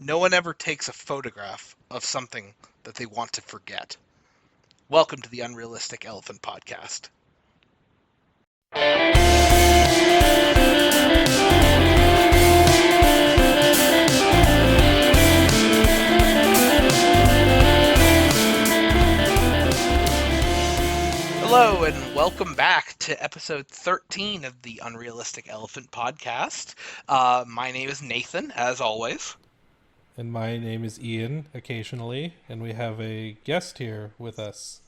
No one ever takes a photograph of something that they want to forget. Welcome to the Unrealistic Elephant Podcast. Hello, and welcome back to episode 13 of the Unrealistic Elephant Podcast. My name is Nathan, as always. And my name is Ian, occasionally, and we have a guest here with us.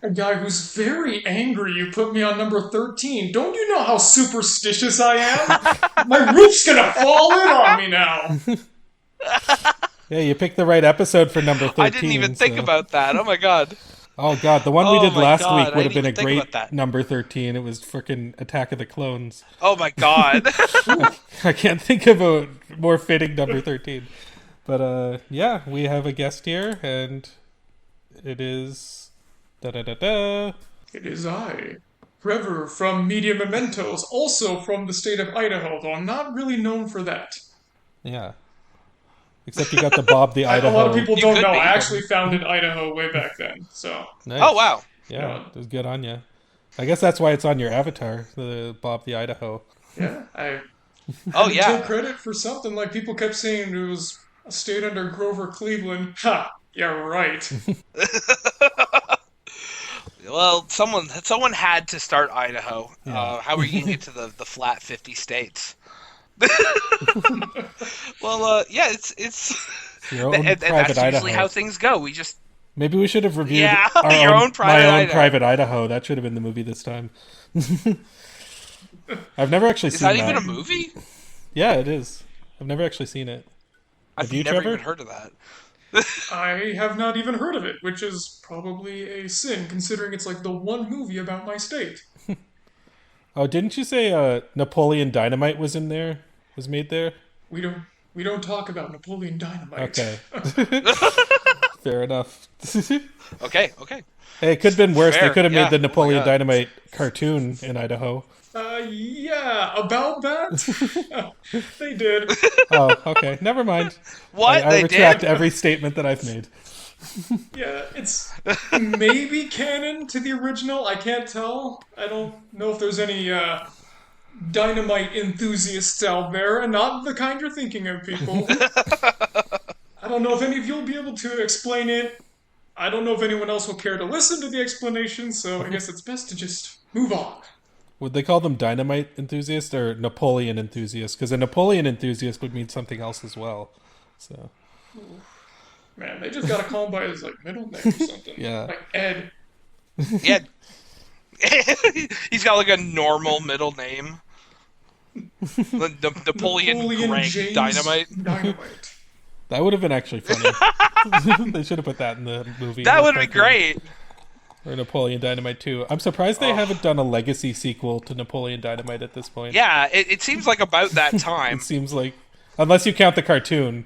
A guy who's very angry you put me on number 13. Don't you know how superstitious I am? My roof's gonna fall in on me now. Yeah, you picked the right episode for number 13. I didn't even think about that. Oh my god. Oh god, the one we did last week would have been a great that. number 13. It was frickin' Attack of the Clones. Oh my god. I can't think of a more fitting number 13. But yeah, we have a guest here, and it is... Da-da-da-da. It is I, Trevor from Media Mementos, also from the state of Idaho, though I'm not really known for that. Yeah. Except you got the Bob the Idaho. A lot of people don't know. be. I actually founded Idaho way back then, so... Nice. Oh wow. Yeah, it was good on you. I guess that's why it's on your avatar, the Bob the Idaho. Yeah, I yeah. take credit for something. Like, people kept saying it was a state under Grover Cleveland. Ha! Yeah, right. Well, someone had to start Idaho. Yeah. How are you going to get to the flat 50 states? Well, yeah, it's Your own and private that's Idaho. usually how things go. We just Maybe we should have reviewed Yeah, our your own private my own Idaho. private Idaho. That should have been the movie this time. I've never actually is seen that that. even a movie? Yeah, it is. I've never actually seen it. I've you, never Trevor? even heard of that. I have not even heard of it, which is probably a sin, considering it's like the one movie about my state. Oh, didn't you say Napoleon Dynamite was in there? Was made there? We don't talk about Napoleon Dynamite. Okay. Fair enough. Okay. Hey, it could have been worse. Fair, They could have yeah. made the Napoleon Oh my God. Dynamite cartoon in Idaho. Yeah, about that? They did. Oh, okay. Never mind. What? I They retract did? every statement that I've made. Yeah, it's maybe canon to the original. I can't tell. I don't know if there's any dynamite enthusiasts out there, and not the kind you're thinking of, people. I don't know if any of you'll be able to explain it. I don't know if anyone else will care to listen to the explanation, so I guess it's best to just move on. Would they call them dynamite enthusiast or Napoleon enthusiast? Because a Napoleon enthusiast would mean something else as well. So Man, they just gotta call him by his middle name or something. Yeah. Like Ed. Yeah. He's got like a normal middle name. Napoleon Greg James Dynamite. Dynamite. that would have been actually funny. They should have put that in the movie. That would be great. Or Napoleon Dynamite 2. I'm surprised they haven't done a legacy sequel to Napoleon Dynamite at this point. Yeah, it seems like about that time. It seems like, unless you count the cartoon.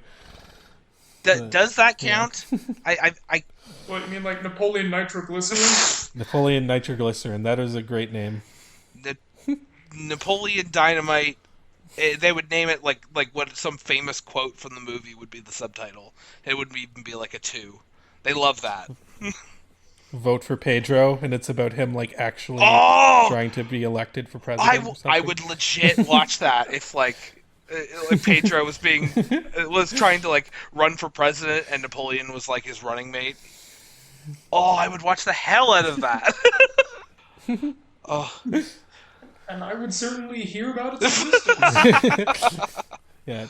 Does that count? I What, you mean like Napoleon Nitroglycerin? Napoleon Nitroglycerin. That is a great name. Napoleon Dynamite. They would name it like what some famous quote from the movie would be the subtitle. It wouldn't even be like a 2. They love that. Vote for Pedro, and it's about him actually trying to be elected for president. or something. I would legit watch that if Pedro was trying to run for president and Napoleon was his running mate. Oh, I would watch the hell out of that. Oh. And I would certainly hear about its existence. Yeah.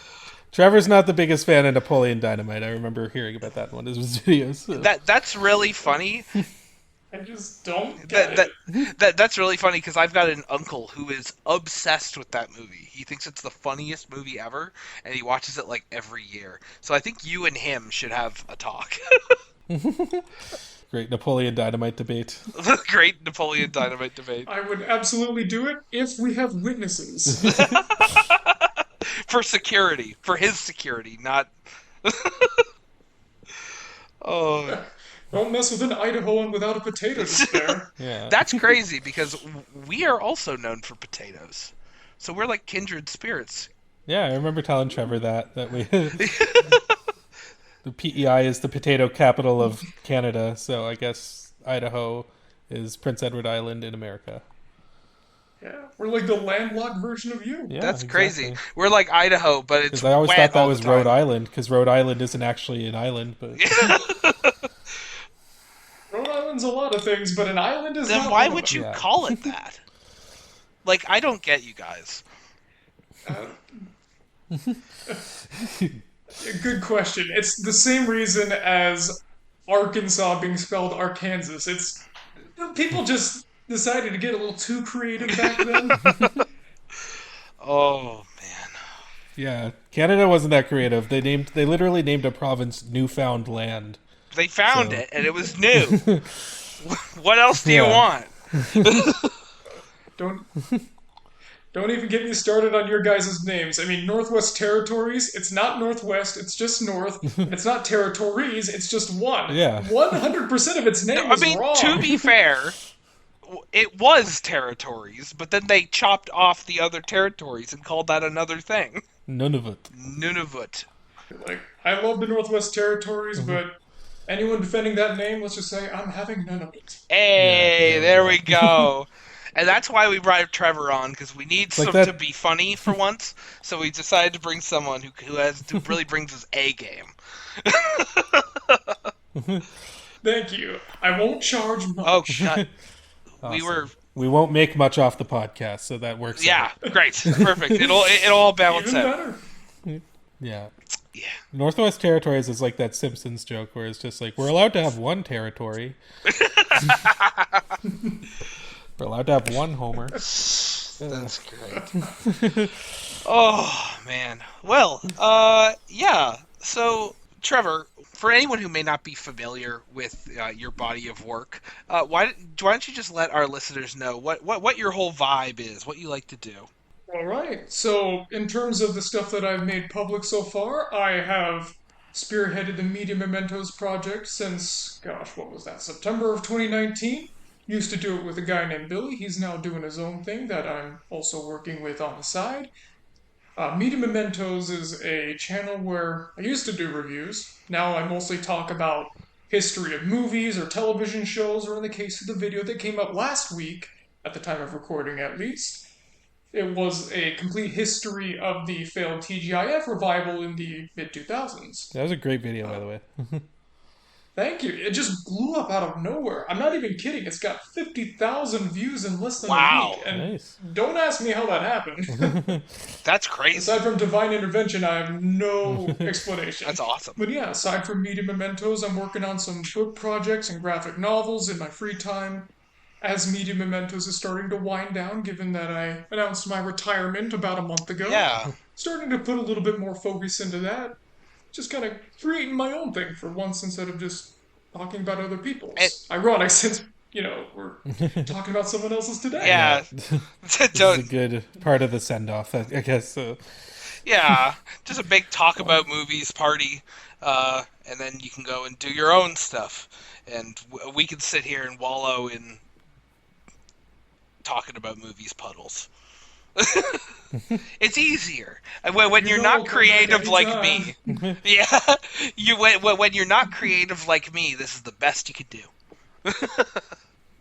Trevor's not the biggest fan of Napoleon Dynamite. I remember hearing about that in one of his videos. So. That's really funny. I just don't get it. That's really funny because I've got an uncle who is obsessed with that movie. He thinks it's the funniest movie ever, and he watches it every year. So I think you and him should have a talk. Great Napoleon Dynamite debate. Great Napoleon Dynamite debate. I would absolutely do it if we have witnesses. For security. For his security, not... Oh... Don't mess with an Idahoan without a potato to spare. Yeah. That's crazy because we are also known for potatoes. So we're like kindred spirits. Yeah, I remember telling Trevor that we the PEI is the potato capital of Canada, so I guess Idaho is Prince Edward Island in America. Yeah, we're like the landlocked version of you. Yeah, That's exactly. crazy. We're like Idaho, but it's Because I always wet thought that all was the time. Rhode Island, because Rhode Island isn't actually an island. But Rhode Island's a lot of things, but an island is Then not why one of would them. you Yeah. call it that? Like, I don't get you guys. Good question. It's the same reason as Arkansas being spelled Arkansas. It's people just decided to get a little too creative back then. Oh man. yeah, Canada wasn't that creative. They literally named a province Newfoundland. They found So- it, and it was new. What else do you Yeah. want? Don't even get me started on your guys' names. I mean, Northwest Territories, it's not Northwest, it's just North. And it's not Territories, it's just one. Yeah. 100% of its name I is mean, wrong. to be fair, it was territories, but then they chopped off the other territories and called that another thing. None of it. Nunavut. Like, I love the Northwest Territories, but anyone defending that name, let's just say, I'm having none of it. Hey, Yeah, there we go. And that's why we brought Trevor on, because we need like some that- to be funny for once. So we decided to bring someone who really brings his A game. Thank you. I won't charge much. Oh, shut. We Awesome. were, We won't make much off the podcast, so that works. yeah, out. great, perfect. It'll all balance Even out. better. Yeah. Yeah. Northwest Territories is like that Simpsons joke where it's just like, we're allowed to have one territory. We're allowed to have one Homer. That's great. Oh man. Well, yeah. So, Trevor, for anyone who may not be familiar with your body of work, why don't you just let our listeners know what your whole vibe is, what you like to do? All right. So, in terms of the stuff that I've made public so far, I have spearheaded the Media Mementos project since, gosh, what was that? September of 2019. Used to do it with a guy named Billy. He's now doing his own thing that I'm also working with on the side. Media Mementos is a channel where I used to do reviews. Now I mostly talk about history of movies or television shows, or in the case of the video that came up last week, at the time of recording at least, it was a complete history of the failed TGIF revival in the mid-2000s. That was a great video, by the way. Thank you. It just blew up out of nowhere. I'm not even kidding. It's got 50,000 views in less than Wow. a week. And Nice. don't ask me how that happened. That's crazy. Aside from divine intervention, I have no explanation. That's awesome. But yeah, aside from Media Mementos, I'm working on some book projects and graphic novels in my free time. As Media Mementos is starting to wind down, given that I announced my retirement about a month ago. Yeah. Starting to put a little bit more focus into that. Just kind of creating my own thing for once instead of just talking about other people's. Ironic since, we're talking about someone else's today. Yeah. This is a good part of the send-off, I guess. So. Yeah. Just a big talk about movies party, and then you can go and do your own stuff, and we can sit here and wallow in talking about movies puddles. It's easier when you're not creative like me. Yeah, when you're not creative like me, this is the best you could do.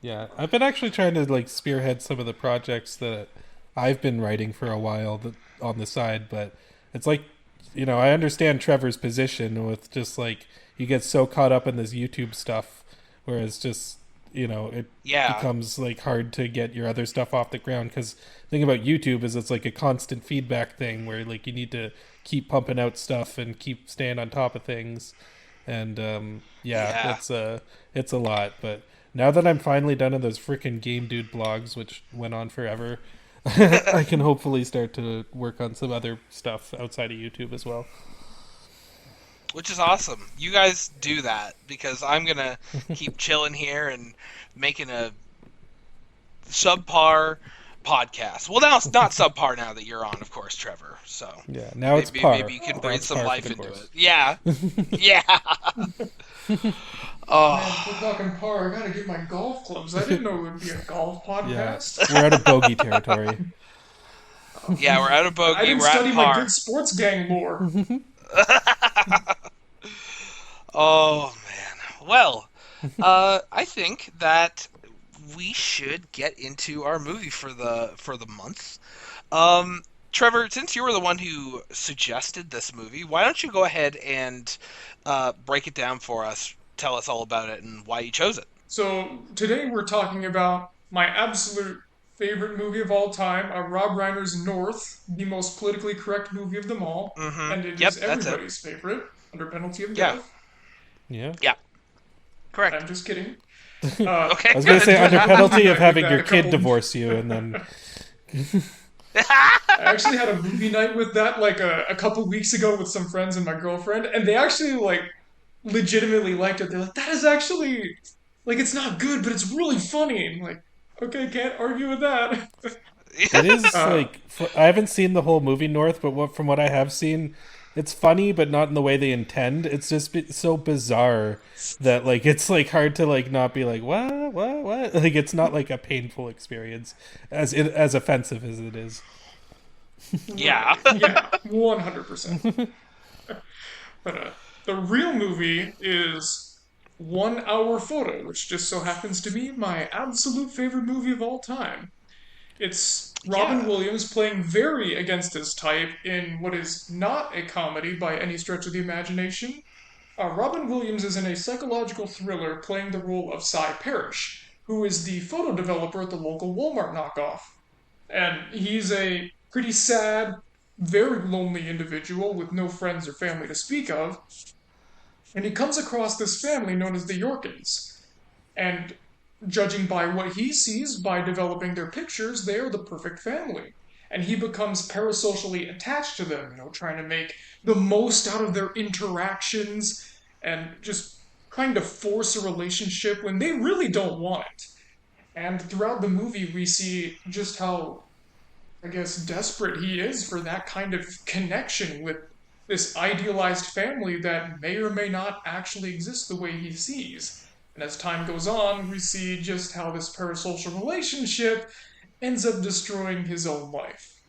Yeah, I've been actually trying to spearhead some of the projects that I've been writing for a while on the side, but it's I understand Trevor's position with just you get so caught up in this YouTube stuff, whereas just it becomes hard to get your other stuff off the ground, because the thing about YouTube is it's a constant feedback thing where you need to keep pumping out stuff and keep staying on top of things, and it's a lot. But now that I'm finally done in those freaking Game Dude blogs, which went on forever, I can hopefully start to work on some other stuff outside of YouTube as well. Which is awesome. You guys do that, because I'm going to keep chilling here and making a subpar podcast. Well, now it's not subpar now that you're on, of course, Trevor. So yeah, now it's par. Maybe you can breathe some par life for the into course. it. Yeah. Yeah. Man, we're talking par. I gotta get my golf clubs. I didn't know it would be a golf Yeah, podcast. we're out of bogey territory. Yeah, we're out of I bogey. didn't We're at study my par. good sports gang lore. Oh man. Well, I think that we should get into our movie for the month. Trevor, since you were the one who suggested this movie, why don't you go ahead and break it down for us? Tell us all about it and why you chose it. So today we're talking about my absolute favorite movie of all time, Rob Reiner's North, the most politically correct movie of them all, Mm-hmm. and it Yep, is that's it. everybody's favorite, under penalty of Yeah. death. Yeah. Yeah. Correct. I'm just kidding. Okay, I was going to good. say I under had a movie penalty of night with having that your a kid couple. divorce you, and then I actually had a movie night with that like a couple weeks ago with some friends and my girlfriend, and they actually like legitimately liked it. They're like, "That is actually like it's not good, but it's really funny." I'm like, okay, can't argue with that. it is Uh, like I haven't seen the whole movie North, but from what I have seen, it's funny, but not in the way they intend. It's just so bizarre that like it's like hard to like not be like what like it's not like a painful experience as offensive as it is. Yeah. yeah, 100%. But the real movie is 1 Hour Photo, which just so happens to be my absolute favorite movie of all time. It's Robin Yeah. Williams playing very against his type in what is not a comedy by any stretch of the imagination. Robin Williams is in a psychological thriller playing the role of Cy Parrish, who is the photo developer at the local Walmart knockoff. And he's a pretty sad, very lonely individual with no friends or family to speak of. And he comes across this family known as the Yorkins. And judging by what he sees by developing their pictures, they are the perfect family. And he becomes parasocially attached to them, trying to make the most out of their interactions and just trying to force a relationship when they really don't want it. And throughout the movie, we see just how, I guess, desperate he is for that kind of connection with this idealized family that may or may not actually exist the way he sees. And as time goes on, we see just how this parasocial relationship ends up destroying his own life.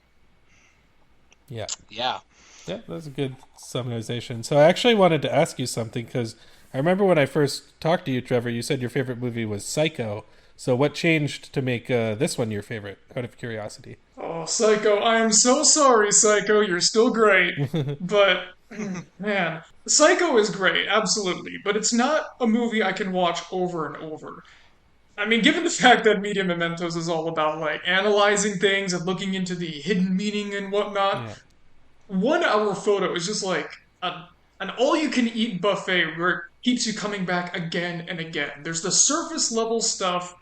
Yeah. Yeah. Yeah, that's a good summarization. So I actually wanted to ask you something because I remember when I first talked to you, Trevor, you said your favorite movie was Psycho. So what changed to make this one your favorite, out of curiosity? Oh, Psycho, I am so sorry, Psycho, you're still great. But, man, Psycho is great, absolutely. But it's not a movie I can watch over and over. I mean, given the fact that Media Mementos is all about like analyzing things and looking into the hidden meaning and whatnot, Yeah. 1 Hour Photo is just like an all-you-can-eat buffet where it keeps you coming back again and again. There's the surface level stuff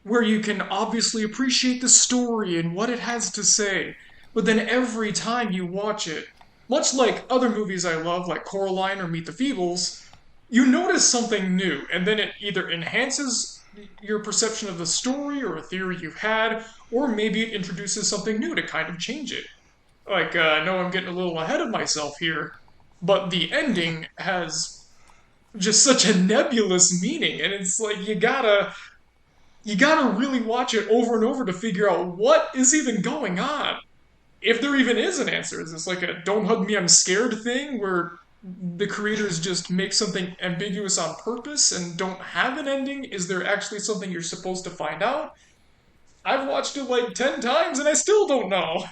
where you can obviously appreciate the story and what it has to say, but then every time you watch it, much like other movies I love, like Coraline or Meet the Feebles, you notice something new, and then it either enhances your perception of the story or a theory you've had, or maybe it introduces something new to kind of change it. Like, I know I'm getting a little ahead of myself here, but the ending has just such a nebulous meaning, and it's like you gotta really watch it over and over to figure out what is even going on. If there even is an answer. Is this like a "don't hug me, I'm scared" thing where the creators just make something ambiguous on purpose and don't have an ending? Is there actually something you're supposed to find out? I've watched it like 10 times and I still don't know.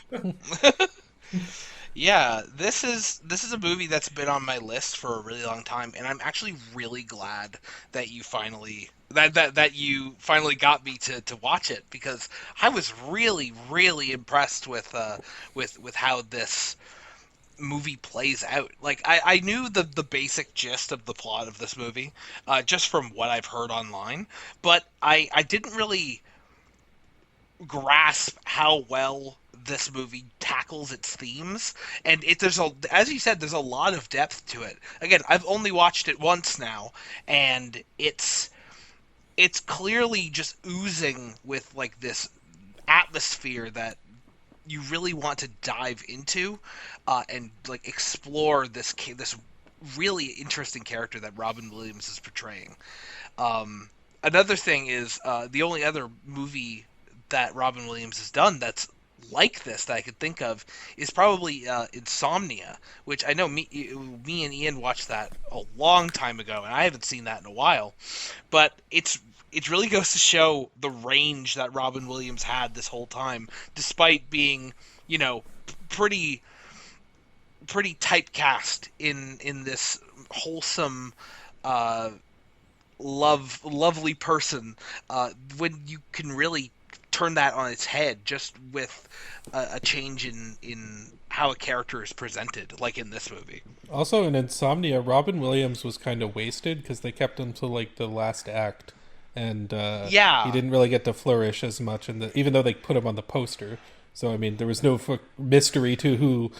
Yeah, this is a movie that's been on my list for a really long time, and I'm actually really glad that you finally that you finally got me to watch it because I was really impressed with how this movie plays out. Like I knew the basic gist of the plot of this movie, just from what I've heard online, but I didn't really grasp how well this movie tackles its themes, and there's a, as you said, there's a lot of depth to it. Again, I've only watched it once now, and it's clearly just oozing with like this atmosphere that you really want to dive into, and like explore this really interesting character that Robin Williams is portraying. Another thing is the only other movie that Robin Williams has done that's like this that I could think of is probably Insomnia, which I know me and Ian watched that a long time ago, and I haven't seen that in a while. But it really goes to show the range that Robin Williams had this whole time, despite being, pretty typecast in this wholesome, lovely person. When you can really turn that on its head just with a change in how a character is presented, like in this movie. Also, in Insomnia, Robin Williams was kind of wasted because they kept him to like the last act, and he didn't really get to flourish as much. Even though they put him on the poster, so I mean, there was no mystery to who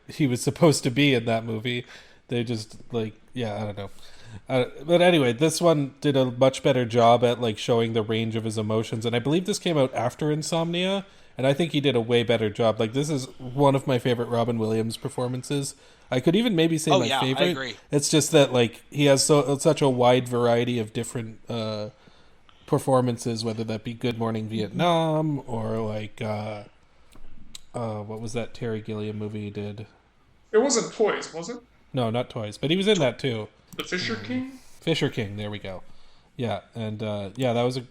he was supposed to be in that movie. They just I don't know. But anyway, this one did a much better job at like showing the range of his emotions, and I believe this came out after Insomnia, and I think he did a way better job. Like, this is one of my favorite Robin Williams performances. I could even maybe say my favorite. I agree. It's just that like he has such a wide variety of different performances, whether that be Good Morning Vietnam or like what was that Terry Gilliam movie he did? It wasn't Toys, was it? No, not Toys, but he was in that too. The Fisher King? Fisher King, there we go. Yeah, and that was a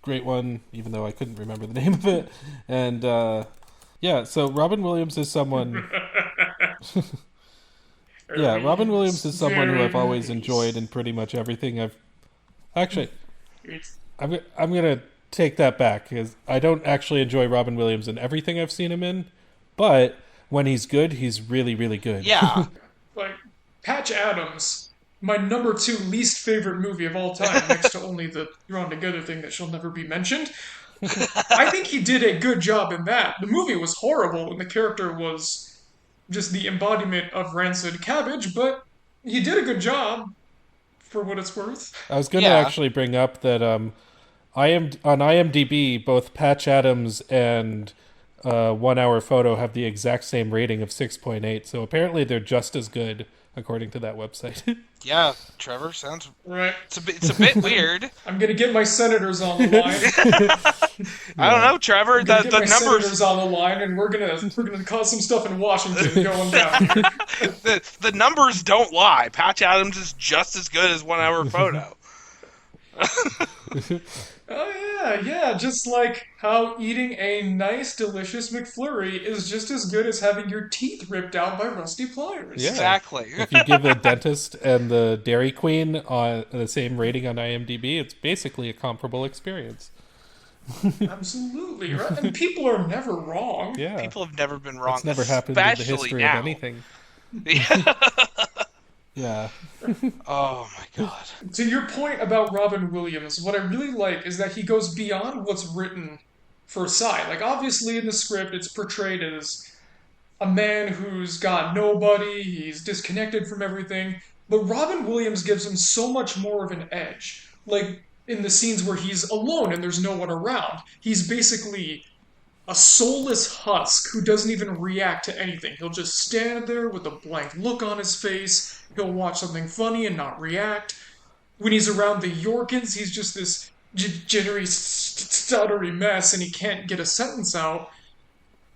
great one, even though I couldn't remember the name of it. And so Robin Williams is someone... Robin Williams is someone who I've always enjoyed in pretty much everything I've... Actually, I'm going to take that back, because I don't actually enjoy Robin Williams in everything I've seen him in, but when he's good, he's really, really good. Yeah. Like, Patch Adams... my number 2 least favorite movie of all time, next to only the Drawn Together thing that shall never be mentioned. I think he did a good job in that. The movie was horrible, and the character was just the embodiment of rancid cabbage, but he did a good job, for what it's worth. I was going to actually bring up that I am on IMDb, both Patch Adams and 1 Hour Photo have the exact same rating of 6.8, so apparently they're just as good, according to that website. Yeah, Trevor, sounds right. It's a bit weird. I'm gonna get my senators on the line. I don't know, Trevor. The numbers senators on the line, and we're gonna cause some stuff in Washington going down here. the numbers don't lie. Patch Adams is just as good as 1 Hour Photo. Oh yeah, just like how eating a nice, delicious McFlurry is just as good as having your teeth ripped out by rusty pliers. Yeah. Exactly. If you give the dentist and the Dairy Queen on the same rating on IMDb, it's basically a comparable experience. Absolutely, right? And people are never wrong. Yeah. People have never been wrong. It's never happened in the history now. of anything. Yeah. Oh my god. To your point about Robin Williams, what I really like is that he goes beyond what's written for Cy. Like, obviously in the script it's portrayed as a man who's got nobody, he's disconnected from everything, but Robin Williams gives him so much more of an edge. Like, in the scenes where he's alone and there's no one around, he's basically a soulless husk who doesn't even react to anything. He'll just stand there with a blank look on his face. He'll watch something funny and not react. When he's around the Yorkins, he's just this jittery, stuttery mess, and he can't get a sentence out.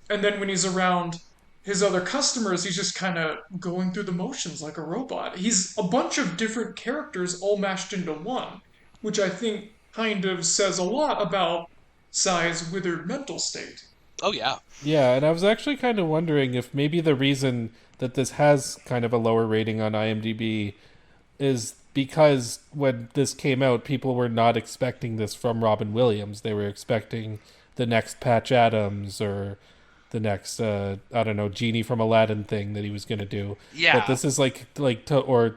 And then when he's around his other customers, he's just kind of going through the motions like a robot. He's a bunch of different characters all mashed into one, which I think kind of says a lot about Cy's withered mental state. Oh, yeah. Yeah, and I was actually kind of wondering if maybe the reason that this has kind of a lower rating on IMDb is because when this came out, people were not expecting this from Robin Williams. They were expecting the next Patch Adams or the next, I don't know, Genie from Aladdin thing that he was going to do. Yeah. But this is or,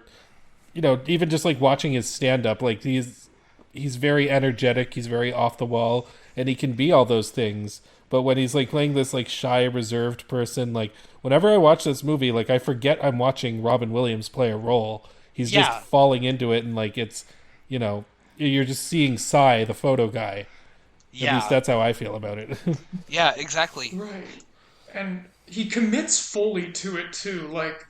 you know, even just like watching his stand-up, like he's very energetic, he's very off the wall, and he can be all those things. But when he's like playing this like shy, reserved person, like whenever I watch this movie, like I forget I'm watching Robin Williams play a role. He's just falling into it, and like it's, you know, you're just seeing Cy, the photo guy. Yeah. At least that's how I feel about it. Yeah, exactly. Right. And he commits fully to it too. Like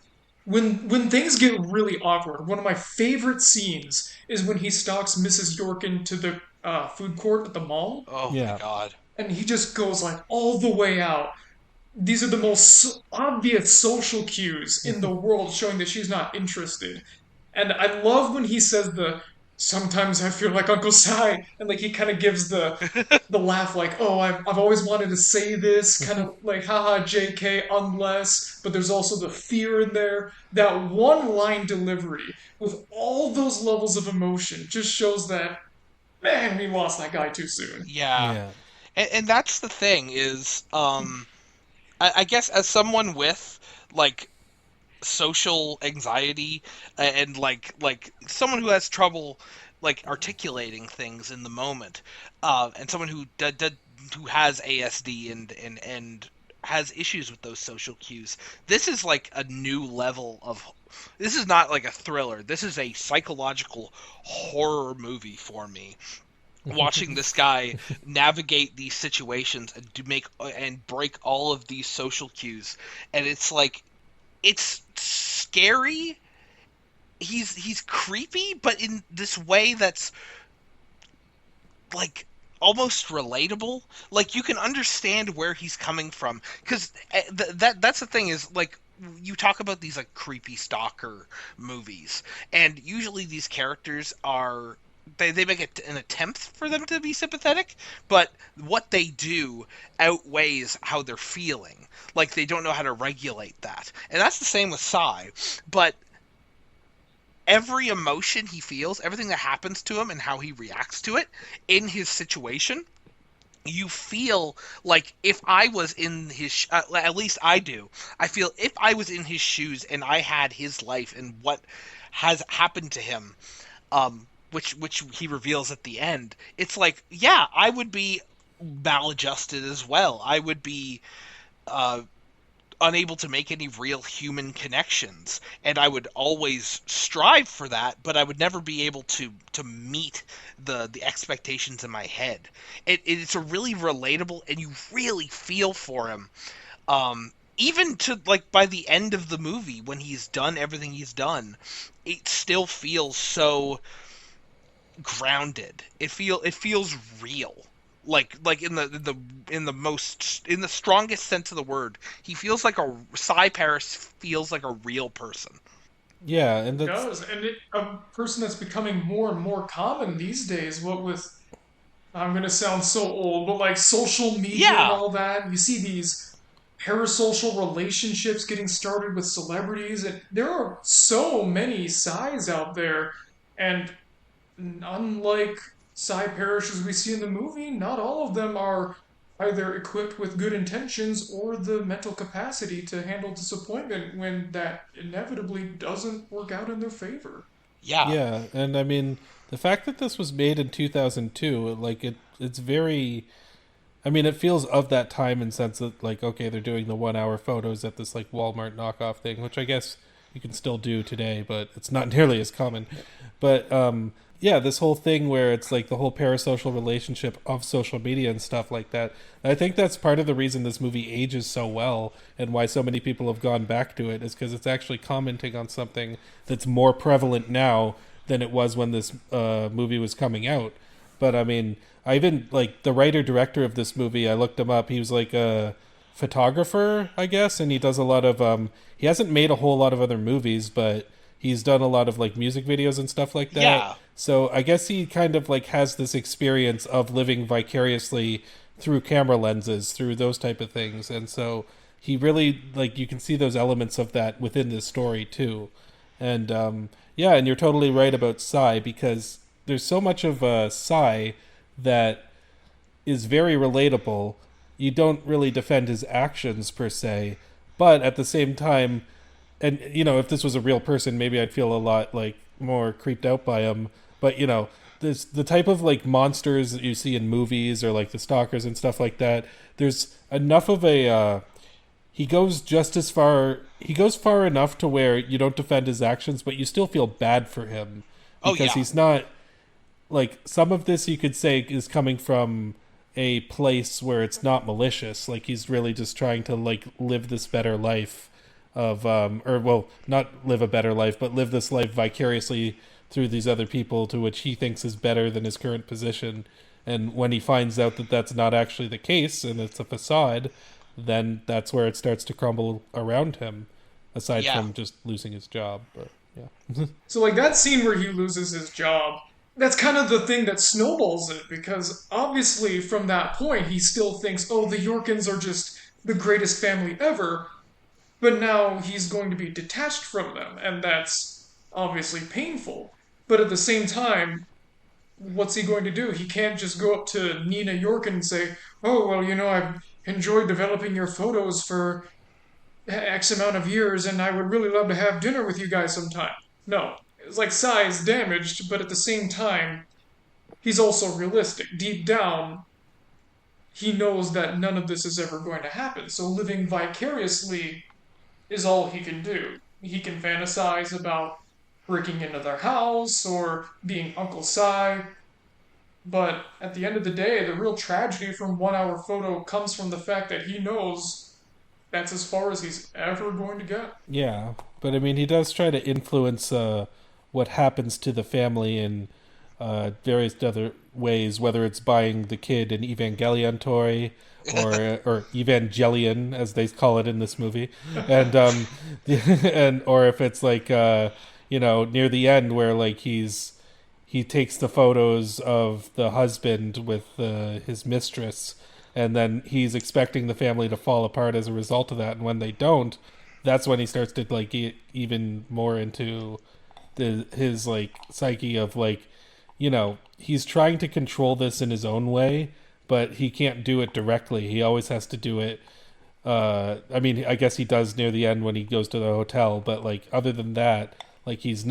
when things get really awkward, one of my favorite scenes is when he stalks Mrs. Yorkin to the food court at the mall. Oh Yeah. my god. and he just goes like all the way out. These are the most obvious social cues in the world showing that she's not interested. And I love when he says the sometimes I feel like Uncle Si, and like he kind of gives the laugh like, oh, I've always wanted to say this, kind of like, haha, JK, unless, but there's also the fear in there. That one line delivery with all those levels of emotion just shows that, man, we lost that guy too soon. Yeah, Yeah. and that's the thing is, I guess as someone with like social anxiety and like someone who has trouble like articulating things in the moment, and someone who has ASD and has issues with those social cues. This is like a new level of. This is not like a thriller. This is a psychological horror movie for me. Watching this guy navigate these situations and to make and break all of these social cues, and it's like it's scary. He's creepy, but in this way that's like almost relatable. Like you can understand where he's coming from because that's the thing is like you talk about these like creepy stalker movies, and usually these characters are they make it an attempt for them to be sympathetic, but what they do outweighs how they're feeling. Like they don't know how to regulate that, and that's the same with Psy. But every emotion he feels, everything that happens to him, and how he reacts to it in his situation, you feel like if I was in his at least I do. I feel if I was in his shoes and I had his life and what has happened to him, which he reveals at the end, it's like, yeah, I would be maladjusted as well. I would be uh, unable to make any real human connections, and I would always strive for that, but I would never be able to meet the expectations in my head. It's a really relatable, and you really feel for him. Even to like by the end of the movie, when he's done everything he's done, it still feels so grounded. It feels real. Like in the most in the strongest sense of the word, he feels like a Cy Paris feels like a real person. Yeah, and It that's does, and a person that's becoming more and more common these days. What with I'm gonna sound so old, but like social media and Yeah, all that, you see these parasocial relationships getting started with celebrities, and there are so many sides out there. And unlike Cy Parishes we see in the movie, not all of them are either equipped with good intentions or the mental capacity to handle disappointment when that inevitably doesn't work out in their favor. yeah, yeah, and I mean the fact that this was made in 2002, like it's very. I mean, it feels of that time in sense that like okay, they're doing the 1 hour photos at this like Walmart knockoff thing, which I guess you can still do today, but it's not nearly as common. But yeah, this whole thing where it's like the whole parasocial relationship of social media and stuff like that. I think that's part of the reason this movie ages so well and why so many people have gone back to it is because it's actually commenting on something that's more prevalent now than it was when this movie was coming out. But I mean, I even like the writer director of this movie. I looked him up. He was like a photographer, I guess, and he does a lot of. He hasn't made a whole lot of other movies, but he's done a lot of like music videos and stuff like that. yeah, So I guess he kind of like has this experience of living vicariously through camera lenses, through those type of things, and so he really like you can see those elements of that within this story too. And yeah, and you're totally right about Psy because there's so much of Psy that is very relatable. You don't really defend his actions per se, but at the same time, and you know, if this was a real person, maybe I'd feel a lot like more creeped out by him. But you know, there's the type of like monsters that you see in movies or like the stalkers and stuff like that. There's enough of a he goes just as far he goes far enough to where you don't defend his actions but you still feel bad for him oh because yeah, he's not like some of this you could say is coming from a place where it's not malicious, like he's really just trying to like live this better life of or well, not live a better life but live this life vicariously through these other people to which he thinks is better than his current position. And when he finds out that that's not actually the case and it's a facade, then that's where it starts to crumble around him, aside Yeah. from just losing his job. But yeah. So like that scene where he loses his job, that's kind of the thing that snowballs it because obviously from that point he still thinks, oh, the Yorkins are just the greatest family ever, but now he's going to be detached from them, and that's obviously painful. But at the same time, what's he going to do? He can't just go up to Nina Yorkin and say, oh, well, I've enjoyed developing your photos for X amount of years, and I would really love to have dinner with you guys sometime. No. It's like Sai is damaged, but at the same time, he's also realistic. Deep down, he knows that none of this is ever going to happen. So living vicariously is all he can do. He can fantasize about breaking into their house or being Uncle Sai, but at the end of the day, the real tragedy from 1 Hour Photo comes from the fact that he knows that's as far as he's ever going to get. Yeah, but I mean, he does try to influence what happens to the family in various other ways, whether it's buying the kid an Evangelion toy or Evangellion as they call it in this movie, and and or if it's like near the end where like he takes the photos of the husband with his mistress, and then he's expecting the family to fall apart as a result of that, and when they don't, that's when he starts to like get even more into his like psyche of like, he's trying to control this in his own way, but he can't do it directly. He always has to do it. I mean, I guess he does near the end when he goes to the hotel, but like other than that, like he's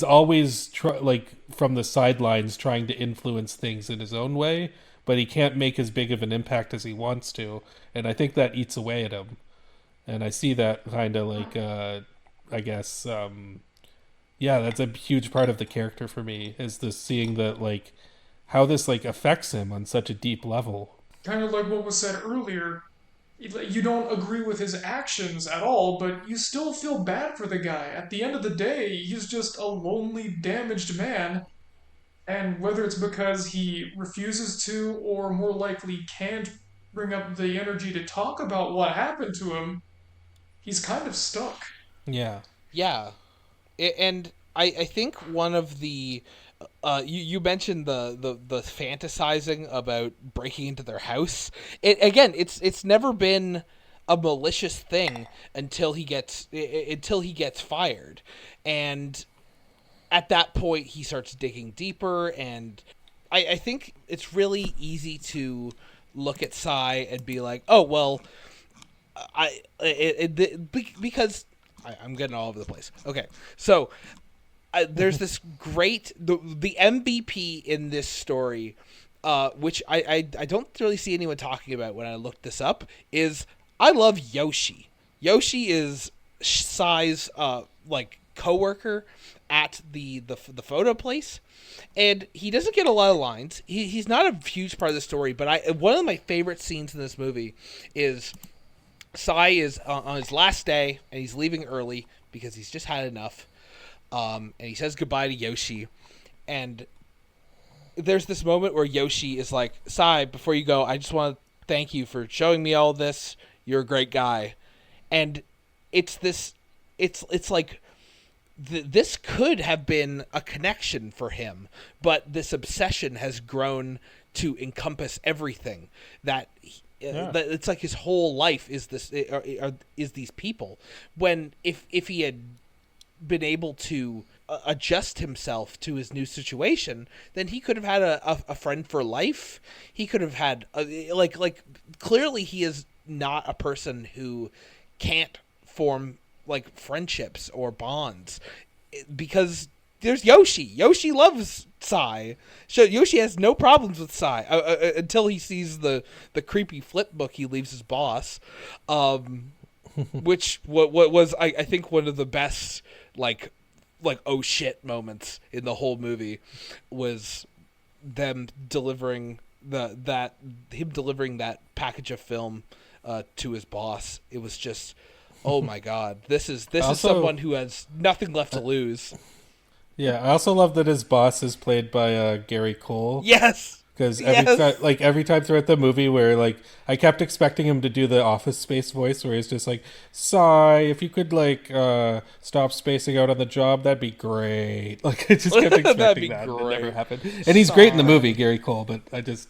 always like from the sidelines trying to influence things in his own way, but he can't make as big of an impact as he wants to, and I think that eats away at him. And I see that kind of like I guess yeah, that's a huge part of the character for me, is this seeing that like how this like affects him on such a deep level. Kind of like what was said earlier. You don't agree with his actions at all, but you still feel bad for the guy. At the end of the day, he's just a lonely, damaged man, and whether it's because he refuses to, or more likely can't bring up the energy to talk about what happened to him, he's kind of stuck. Yeah. Yeah, and I think one of the you mentioned the fantasizing about breaking into their house. It's never been a malicious thing until he gets fired, and at that point he starts digging deeper. And I think it's really easy to look at Sai and be like, oh well, because I'm getting all over the place. Okay, so there's this great the MVP in this story, which I don't really see anyone talking about when I looked this up. Is I love Yoshi. Yoshi is Sai's like coworker at the photo place, and he doesn't get a lot of lines. He's not a huge part of the story, but one of my favorite scenes in this movie is Sai is on his last day, and he's leaving early because he's just had enough. And he says goodbye to Yoshi. And there's this moment where Yoshi is like, Sai, before you go, I just want to thank you for showing me all this. You're a great guy. And it's like, this could have been a connection for him, but this obsession has grown to encompass everything that it's like his whole life is is these people. When if he had been able to adjust himself to his new situation, then he could have had a friend for life. He could have had like clearly he is not a person who can't form like friendships or bonds, because there's Yoshi. Yoshi loves Sai. So Yoshi has no problems with Sai until he sees the creepy flip book he leaves his boss, which what was I think one of the best like oh shit moments in the whole movie was them delivering him delivering that package of film to his boss. It was just, oh my god, this is Also, someone who has nothing left to lose. Yeah, I also love that his boss is played by Gary Cole. Yes. Because Yes. every time throughout the movie, where like I kept expecting him to do the Office Space voice, where he's just like, "Sigh, if you could like stop spacing out on the job, that'd be great." Like I just kept That'd expecting be that, and it great. never happened. And he's great in the movie, Sigh. Gary Cole, but I just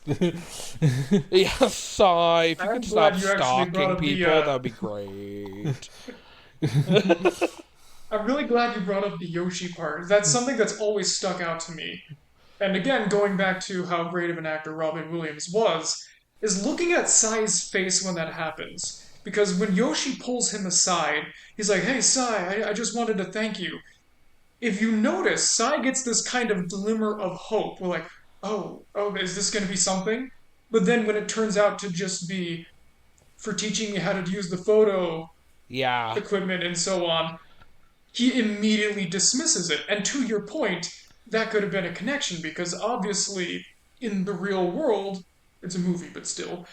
Yeah, sigh. If you I'm could stop glad you actually brought stalking up the. people, that would be great. I'm really glad you brought up the Yoshi part. That's something that's always stuck out to me. And again, going back to how great of an actor Robin Williams was, is looking at Sai's face when that happens. Because when Yoshi pulls him aside, he's like, "Hey, Sai, I just wanted to thank you." If you notice, Sai gets this kind of glimmer of hope. We're like, oh, is this going to be something? But then when it turns out to just be for teaching me how to use the photo Yeah. equipment and so on, he immediately dismisses it. And to your point, that could have been a connection because obviously in the real world, it's a movie, but still,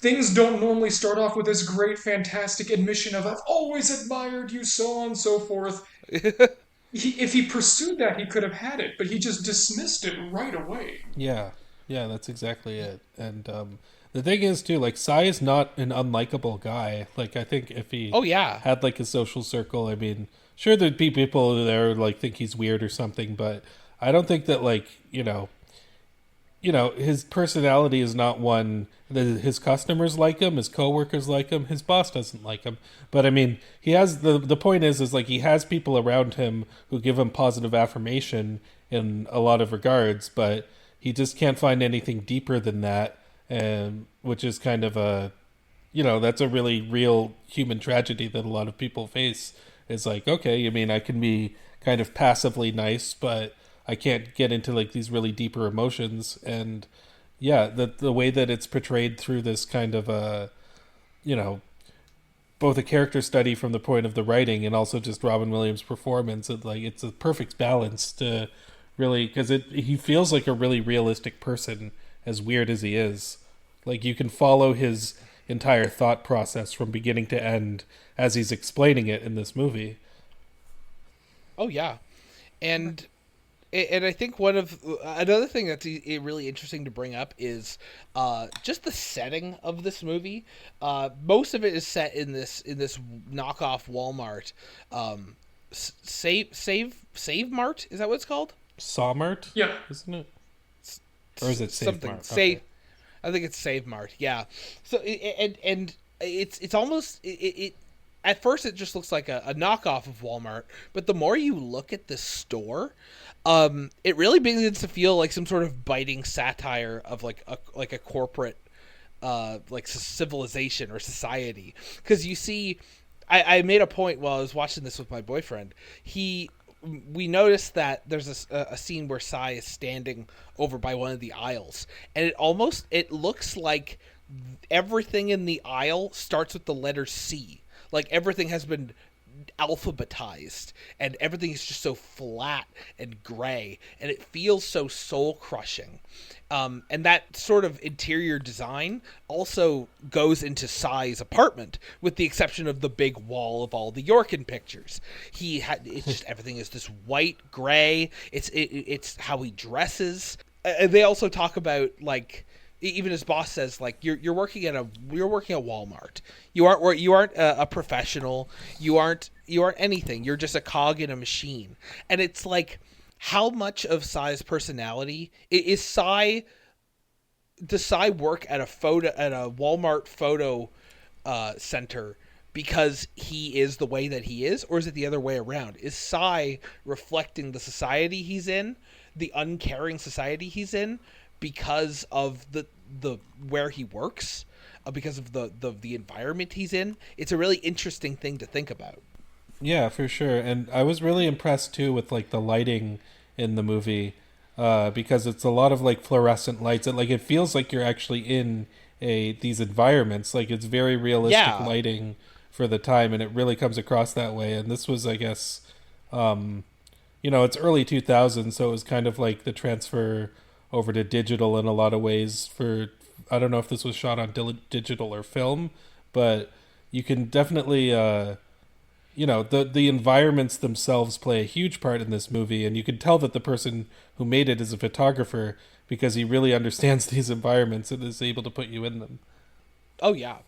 things don't normally start off with this great, fantastic admission of "I've always admired you," so on and so forth. If he pursued that, he could have had it, but he just dismissed it right away. yeah, yeah, that's exactly it. And the thing is too, like Sai is not an unlikable guy. Like I think if he Oh yeah. had like a social circle, I mean, sure there'd be people there like think he's weird or something, but I don't think that like his personality is not one that his customers like him, his coworkers like him, his boss doesn't like him. But I mean, he has the point is like he has people around him who give him positive affirmation in a lot of regards, but he just can't find anything deeper than that, and which is kind of a that's a really real human tragedy that a lot of people face. It's like, okay, I mean, I can be kind of passively nice, but I can't get into like these really deeper emotions. And yeah, the way that it's portrayed through this kind of you know, both a character study from the point of the writing and also just Robin Williams' performance, it's a perfect balance to really, because he feels like a really realistic person, as weird as he is. Like you can follow his entire thought process from beginning to end as he's explaining it in this movie. Oh yeah. And I think another thing that's really interesting to bring up is just the setting of this movie. Most of it is set in this knockoff Walmart. Save Mart, is that what it's called? Sawmart, Yeah. isn't it? Or is it Save Something Mart? Save. Okay. I think it's Save Mart. Yeah. So and it's almost it at first it just looks like a knockoff of Walmart, but the more you look at this store, it really begins to feel like some sort of biting satire of like a corporate like civilization or society. Because you see, I made a point while I was watching this with my boyfriend. We noticed that there's a scene where Sai is standing over by one of the aisles, and it looks like everything in the aisle starts with the letter C. Like everything has been alphabetized, and everything is just so flat and gray, and it feels so soul crushing. And that sort of interior design also goes into Sai's apartment, with the exception of the big wall of all the Yorkin pictures. It's just everything is this white gray. It's how he dresses. They also talk about like, even his boss says like you're working at Walmart. You aren't a professional. You aren't anything. You're just a cog in a machine. And it's like, how much of Sai's personality is Sai? Does Sai work at a Walmart photo center because he is the way that he is, or is it the other way around? Is Sai reflecting the society he's in, the uncaring society he's in, because of the where he works, because of the environment he's in? It's a really interesting thing to think about. Yeah, for sure. And I was really impressed too with like the lighting in the movie, because it's a lot of like fluorescent lights. It feels like you're actually in these environments. Like it's very realistic lighting for the time, and it really comes across that way. And this was, I guess, it's early 2000s, so it was kind of like the transfer over to digital in a lot of ways. I don't know if this was shot on digital or film, but you can definitely the environments themselves play a huge part in this movie, and you can tell that the person who made it is a photographer because he really understands these environments and is able to put you in them. Oh yeah.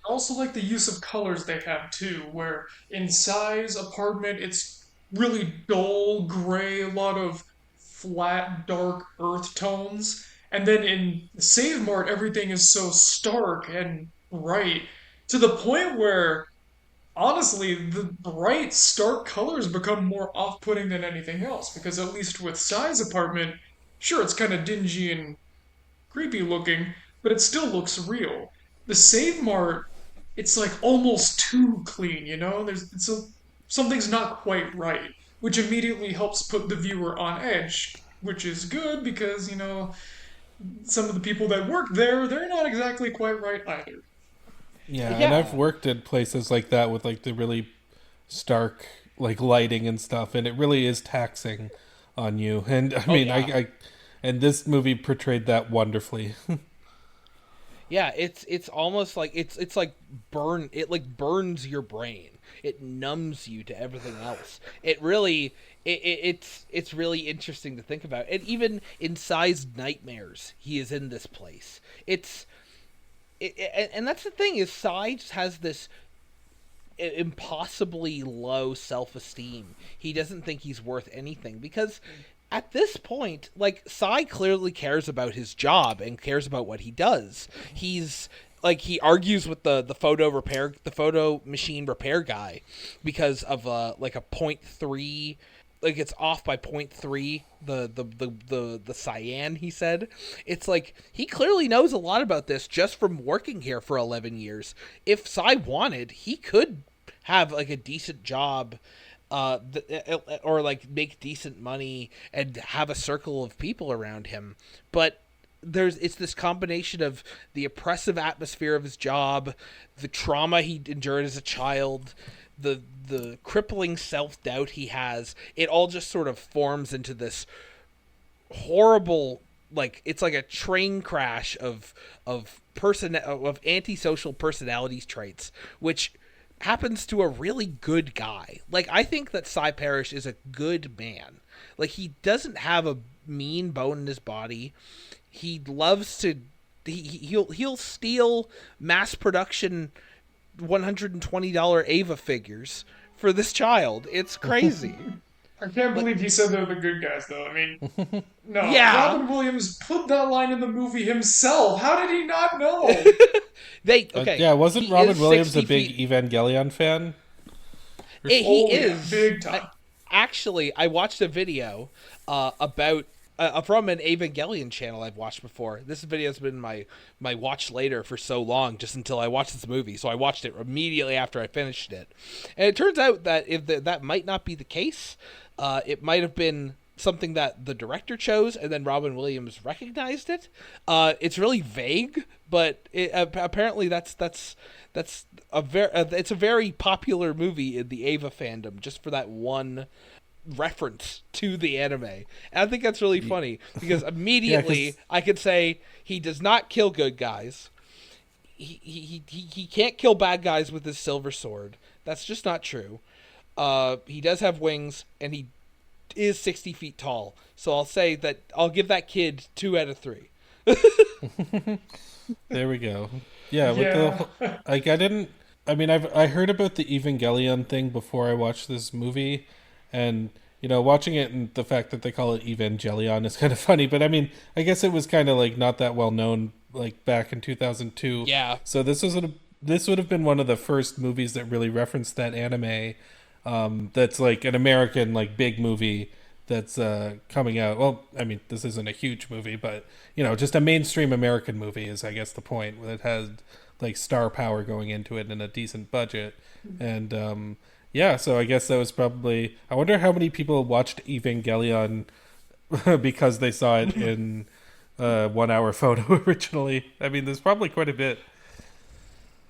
I also like the use of colors they have too, where in Psy's apartment it's really dull gray, a lot of flat, dark earth tones. And then in Save Mart, everything is so stark and bright to the point where, honestly, the bright, stark colors become more off putting than anything else. Because at least with Psy's apartment, sure, it's kind of dingy and creepy looking, but it still looks real. The Save Mart, it's like almost too clean, you know? Something's not quite right, which immediately helps put the viewer on edge, which is good because, some of the people that work there, they're not exactly quite right either. Yeah, and I've Yeah. worked in places like that with like the really stark like lighting and stuff, and it really is taxing on you. And I Oh mean, yeah. and this movie portrayed that wonderfully. Yeah, it's almost like it's like burns your brain. It numbs you to everything else. It really it's really interesting to think about. And even in Psy's nightmares, he is in this place. And that's the thing is Psy just has this impossibly low self-esteem. He doesn't think he's worth anything because at this point, like Psy clearly cares about his job and cares about what he does. He's like he argues with the photo machine repair guy because of like a point three, like it's off by point three, the cyan, he said. It's like he clearly knows a lot about this just from working here for 11 years. If Psy wanted, he could have like a decent job, or like make decent money and have a circle of people around him. But it's this combination of the oppressive atmosphere of his job, the trauma he endured as a child, the crippling self-doubt he has. It all just sort of forms into this horrible, like it's like a train crash of antisocial personalities traits, which happens to a really good guy. Like I think that Cy Parrish is a good man. Like he doesn't have a mean bone in his body. He loves to he'll steal mass production $120 Ava figures for this child. It's crazy. I can't believe he said they're the good guys, though. I mean, no. Yeah. Robin Williams put that line in the movie himself. How did he not know? Yeah, wasn't Robin Williams a 60 big feet. Evangelion fan? He Oh, yeah, is big time. Actually, I watched a video about from an Evangelion channel I've watched before. This video's been my watch later for so long, just until I watched this movie. So I watched it immediately after I finished it, and it turns out that if that might not be the case, it might have been something that the director chose, and then Robin Williams recognized it. It's really vague, but apparently that's it's a very popular movie in the Ava fandom, just for that one reference to the anime. And I think that's really funny because immediately I could say he does not kill good guys. He can't kill bad guys with his silver sword. That's just not true. He does have wings, and he is 60 feet tall. So I'll give that kid 2 out of 3. There we go. Yeah, Yeah. I heard about the Evangelion thing before I watched this movie, and watching it and the fact that they call it Evangelion is kind of funny. But I mean, I guess it was kind of like not that well known like back in 2002. Yeah. So this would have been one of the first movies that really referenced that anime. That's like an American like big movie that's coming out. Well, I mean, this isn't a huge movie, but just a mainstream American movie is, I guess, the point. It has like star power going into it and a decent budget, and yeah. So I guess that was probably. I wonder how many people watched Evangelion because they saw it in 1 hour photo originally. I mean, there's probably quite a bit.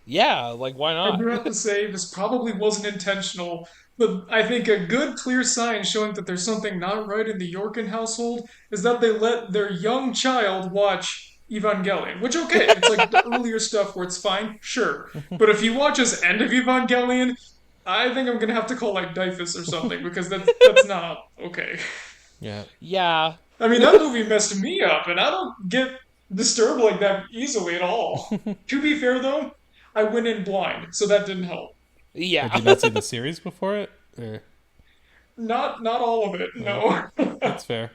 Yeah, like why I not? do have to say, this probably wasn't intentional, but I think a good, clear sign showing that there's something not right in the Yorkin household is that they let their young child watch Evangelion. Which, okay, it's like the earlier stuff where it's fine, sure. But if he watches End of Evangelion, I think I'm gonna have to call like Dyfus or something because that's not okay. Yeah. Yeah. I mean, that movie messed me up, and I don't get disturbed like that easily at all. To be fair, though, I went in blind, so that didn't help. Had Yeah. you not seen the series before it? Or, Not all of it, no. that's fair.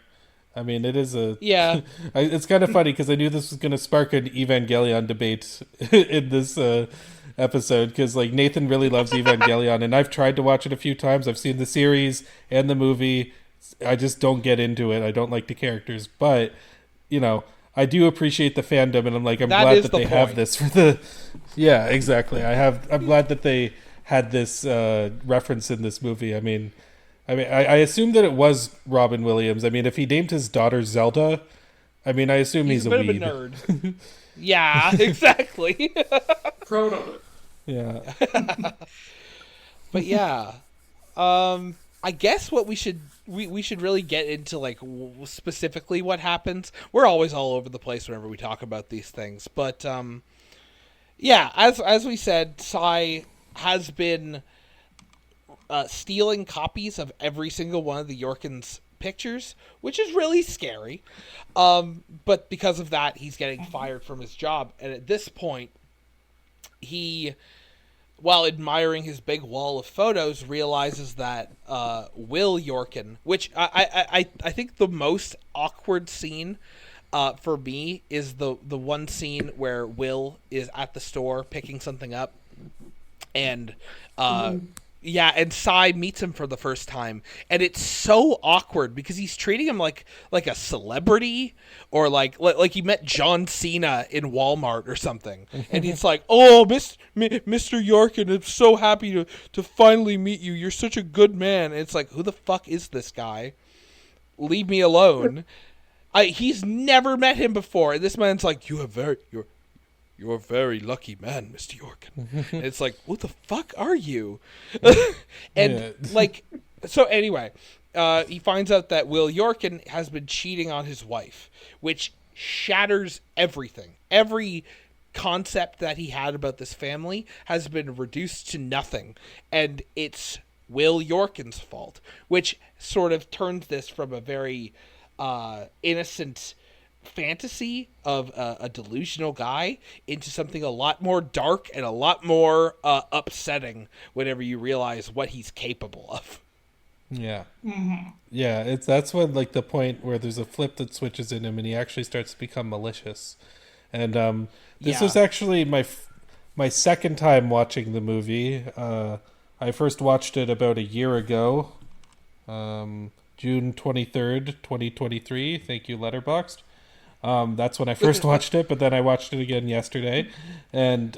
I mean, it is a. Yeah. It's kind of funny because I knew this was going to spark an Evangelion debate in this episode because like Nathan really loves Evangelion, and I've tried to watch it a few times. I've seen the series and the movie. I just don't get into it. I don't like the characters, but you know, I do appreciate the fandom, and I'm That glad is that the they have point. this for the. Yeah, exactly. I'm glad that they had this reference in this movie. I assume that it was Robin Williams. I mean, if he named his daughter Zelda, I mean, I assume He's he's a a bit of a weeb. nerd. Yeah, exactly. Proud of it. Yeah. But yeah, I guess what we should really get into like specifically what happens. We're always all over the place whenever we talk about these things, but yeah, as we said, Sai has been stealing copies of every single one of the Yorkins pictures, which is really scary. But because of that, he's getting fired from his job, and at this point, he, while admiring his big wall of photos, realizes that Will Yorkin, which I think the most awkward scene for me is the one scene where Will is at the store picking something up, and yeah, and Sai meets him for the first time, and it's so awkward because he's treating him like a celebrity, or like he met John Cena in Walmart or something, and he's like, "Oh, Mr. Yorkin, I'm so happy to finally meet you. You're such a good man." And it's like, who the fuck is this guy? Leave me alone. He's never met him before, and this man's like, "You're a very lucky man, Mr. Yorkin." And it's like, what the fuck are you? And Yeah. like, so anyway, he finds out that Will Yorkin has been cheating on his wife, which shatters everything. Every concept that he had about this family has been reduced to nothing, and it's Will Yorkin's fault, which sort of turns this from a very innocent fantasy of a delusional guy into something a lot more dark and a lot more upsetting whenever you realize what he's capable of. Yeah. Yeah, that's when like the point where there's a flip that switches in him and he actually starts to become malicious. And this Yeah. was actually my second time watching the movie. I first watched it about a year ago. June 23rd, 2023. Thank you, Letterboxd. That's when I first watched it, but then I watched it again yesterday. And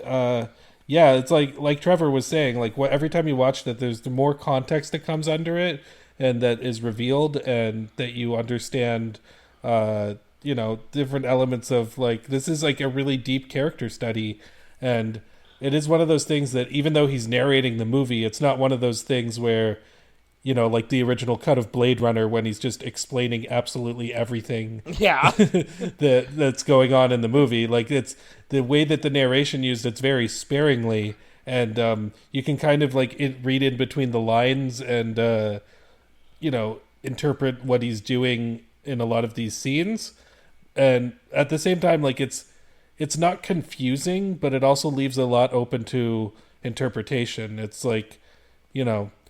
yeah, it's like Trevor was saying, like every time you watch it, there's more context that comes under it and that is revealed, and that you understand different elements of, like, this is like a really deep character study. And it is one of those things that even though he's narrating the movie, it's not one of those things where, like the original cut of Blade Runner when he's just explaining absolutely everything Yeah. that's going on in the movie. Like, it's the way that the narration used, it's very sparingly, and you can kind of like read in between the lines and interpret what he's doing in a lot of these scenes. And at the same time, like, it's not confusing, but it also leaves a lot open to interpretation. It's like,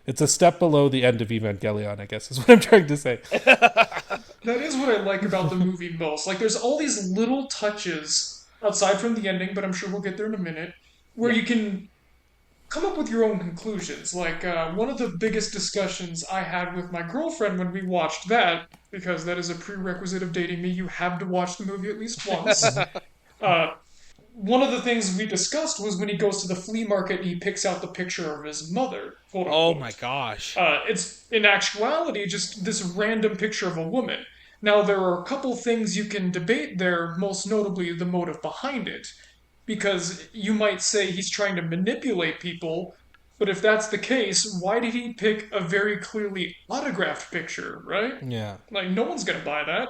it's a step below the end of Evangelion, I guess, is what I'm trying to say. That is what I like about the movie most. Like, there's all these little touches aside from the ending, but I'm sure we'll get there in a minute, where you can come up with your own conclusions. Like, one of the biggest discussions I had with my girlfriend when we watched that, because that is a prerequisite of dating me, you have to watch the movie at least once. One of the things we discussed was when he goes to the flea market and he picks out the picture of his mother, quote Oh unquote. my gosh. It's in actuality just this random picture of a woman. Now, there are a couple things you can debate there, most notably the motive behind it. Because you might say he's trying to manipulate people, but if that's the case, why did he pick a very clearly autographed picture, right? Yeah. Like, no one's gonna buy that.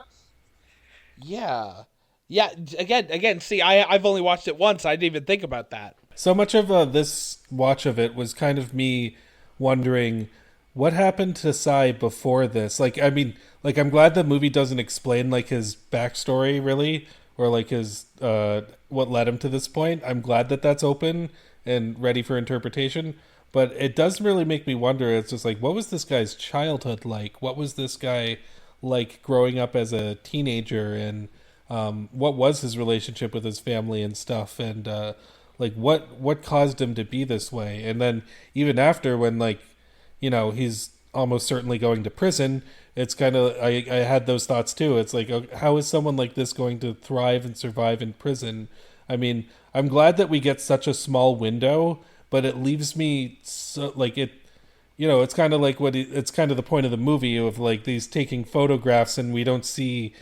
Yeah. Yeah, again, see, I've only watched it once. I didn't even think about that. So much of this watch of it was kind of me wondering what happened to Sai before this. Like, I mean, like, I'm glad the movie doesn't explain like his backstory really, or like his what led him to this point. I'm glad that that's open and ready for interpretation. But it does really make me wonder. It's just like, what was this guy's childhood like? What was this guy like growing up as a teenager? And what was his relationship with his family and stuff? And like, what caused him to be this way? And then even after, when like, you know, he's almost certainly going to prison, it's kind of, I had those thoughts too. It's like, how is someone like this going to thrive and survive in prison? I mean, I'm glad that we get such a small window, but it leaves me so like it, you know, it's kind of like it's kind of the point of the movie of like these taking photographs, and we don't see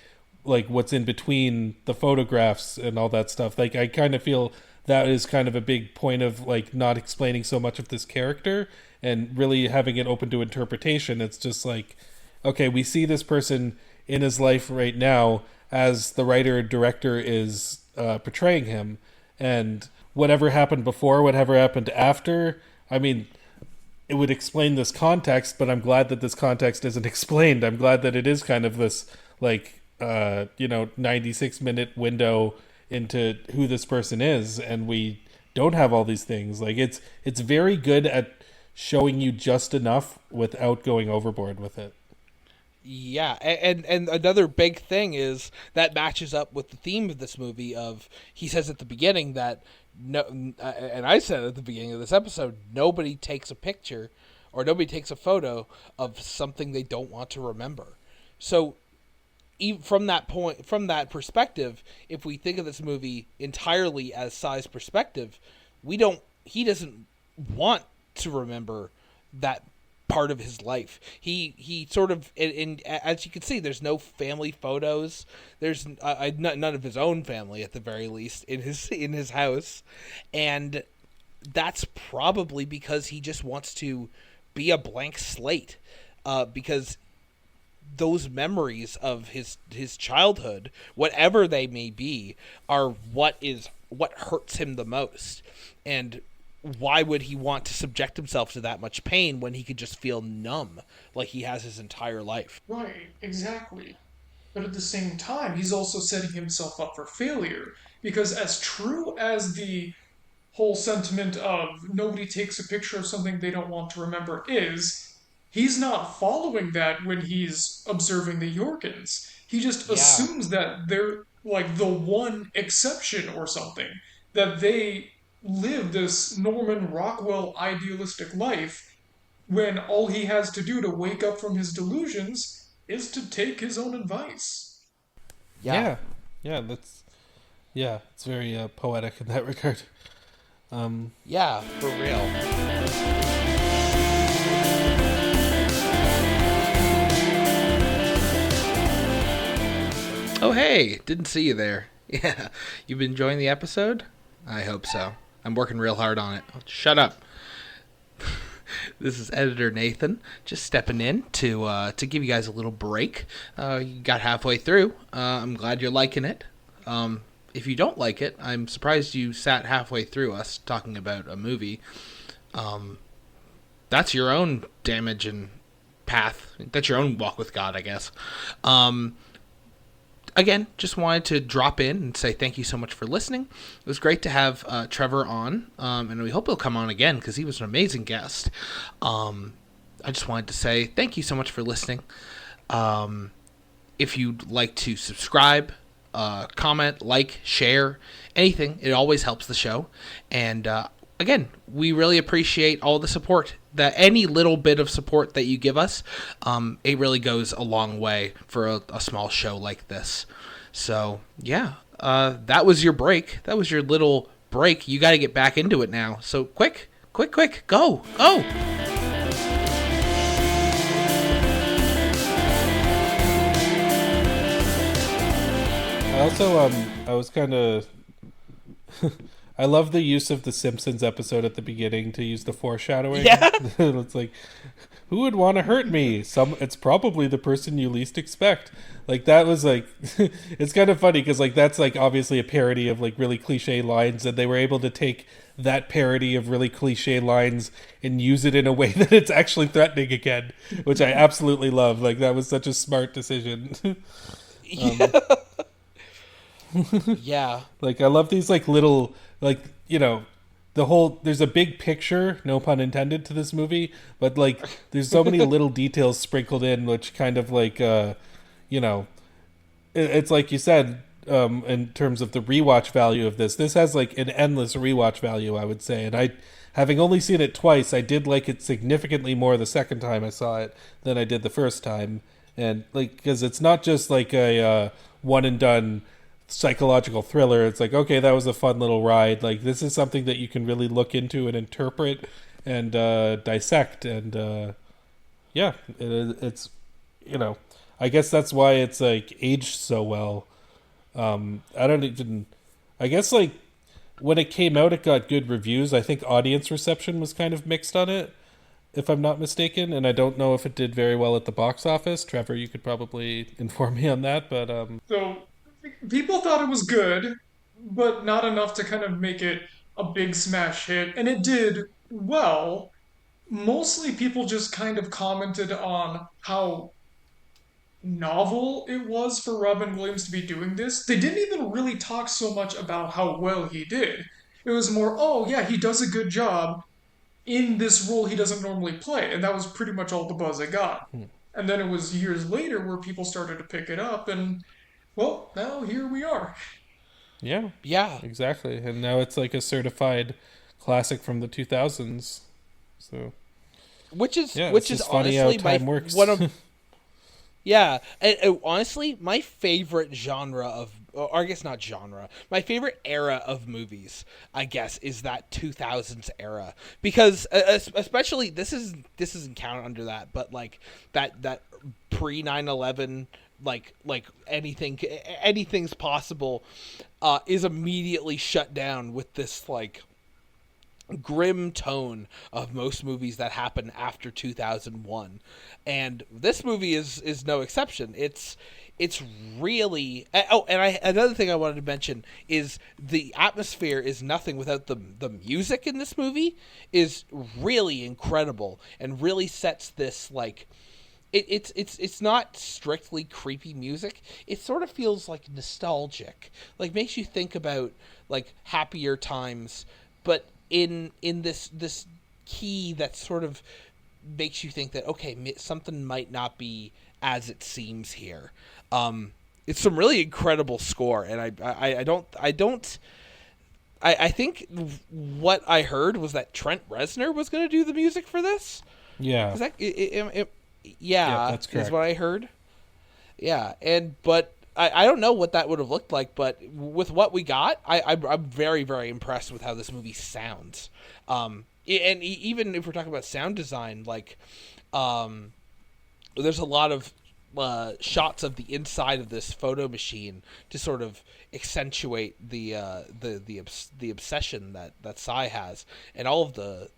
like what's in between the photographs and all that stuff. Like, I kind of feel that is kind of a big point of like not explaining so much of this character and really having it open to interpretation. It's just like, okay, we see this person in his life right now as the writer and director is portraying him, and whatever happened before, whatever happened after, I mean, it would explain this context, but I'm glad that this context isn't explained. I'm glad that it is kind of this like 96-minute window into who this person is, and we don't have all these things. Like, it's very good at showing you just enough without going overboard with it. Yeah, and another big thing is that matches up with the theme of this movie. Of, he says at the beginning that no, and I said at the beginning of this episode, nobody takes a picture or nobody takes a photo of something they don't want to remember. So, from that point, from that perspective, if we think of this movie entirely as Sai's perspective, he doesn't want to remember that part of his life. He sort of, as you can see, there's no family photos. There's none of his own family, at the very least, in his house, and that's probably because he just wants to be a blank slate, because those memories of his childhood, whatever they may be, are what hurts him the most. And why would he want to subject himself to that much pain when he could just feel numb like he has his entire life? Right, exactly. But at the same time, he's also setting himself up for failure. Because as true as the whole sentiment of nobody takes a picture of something they don't want to remember is, he's not following that when he's observing the Yorkins. He just assumes that they're like the one exception or something, that they live this Norman Rockwell idealistic life, when all he has to do to wake up from his delusions is to take his own advice. Yeah, it's very poetic in that regard. Yeah, for real. Oh, hey, didn't see you there. Yeah, you've been enjoying the episode? I hope so. I'm working real hard on it. Oh, shut up. This is editor Nathan, just stepping in to give you guys a little break. You got halfway through. I'm glad you're liking it. If you don't like it, I'm surprised you sat halfway through us talking about a movie. That's your own damage and path. That's your own walk with God, I guess. Again, just wanted to drop in and say thank you so much for listening. It was great to have Trevor on, and we hope he'll come on again because he was an amazing guest. I just wanted to say thank you so much for listening. If you'd like to subscribe, comment, like, share, anything, it always helps the show. And again, we really appreciate all the support. That any little bit of support that you give us, it really goes a long way for a small show like this. So yeah, that was your break. That was your little break. You got to get back into it now. So quick, go. I also I was kind of I love the use of the Simpsons episode at the beginning to use the foreshadowing. Yeah. It's like, who would want to hurt me? It's probably the person you least expect. Like that was like, it's kind of funny because like that's like obviously a parody of like really cliche lines, and they were able to take that parody of really cliche lines and use it in a way that it's actually threatening again, which I absolutely love. Like that was such a smart decision. Yeah. Yeah. Like I love these like little like there's a big picture, no pun intended, to this movie, but like there's so many little details sprinkled in which kind of like it's like you said, in terms of the rewatch value of this has like an endless rewatch value, I would say. And I, having only seen it twice, I did like it significantly more the second time I saw it than I did the first time. And like, because it's not just like a one and done psychological thriller. It's like, okay, that was a fun little ride. Like this is something that you can really look into and interpret and dissect. And it's I guess that's why it's like aged so well. I guess like when it came out, it got good reviews. I think audience reception was kind of mixed on it, if I'm not mistaken, and I don't know if it did very well at the box office. Trevor, you could probably inform me on that, but So people thought it was good, but not enough to kind of make it a big smash hit, and it did well. Mostly people just kind of commented on how novel it was for Robin Williams to be doing this. They didn't even really talk so much about how well he did. It was more, oh yeah, he does a good job in this role he doesn't normally play, and that was pretty much all the buzz I got. And then it was years later where people started to pick it up, and well, now here we are. yeah, Yeah. exactly. And now it's like a certified classic from the 2000s. So Which is yeah, which it's is just funny how honestly time works. one of yeah, and honestly, my favorite genre of, or I guess not genre, my favorite era of movies, I guess, is that 2000s era, because especially this isn't counted under that, but like that pre 9/11, like anything's possible, is immediately shut down with this like grim tone of most movies that happen after 2001, and this movie is no exception. It's really another thing I wanted to mention is the atmosphere is nothing without the music in this movie is really incredible and really sets this like it's not strictly creepy music. It sort of feels like nostalgic, like makes you think about like happier times, but in this key that sort of makes you think that okay, something might not be as it seems here. It's some really incredible score, and I think what I heard was that Trent Reznor was going to do the music for this. Yeah, Is that yeah, that's correct. is what I heard. Yeah, but I don't know what that would have looked like, but with what we got, I'm very, very impressed with how this movie sounds. And even if we're talking about sound design, like, there's a lot of shots of the inside of this photo machine to sort of accentuate the obsession that Sai has, and all of the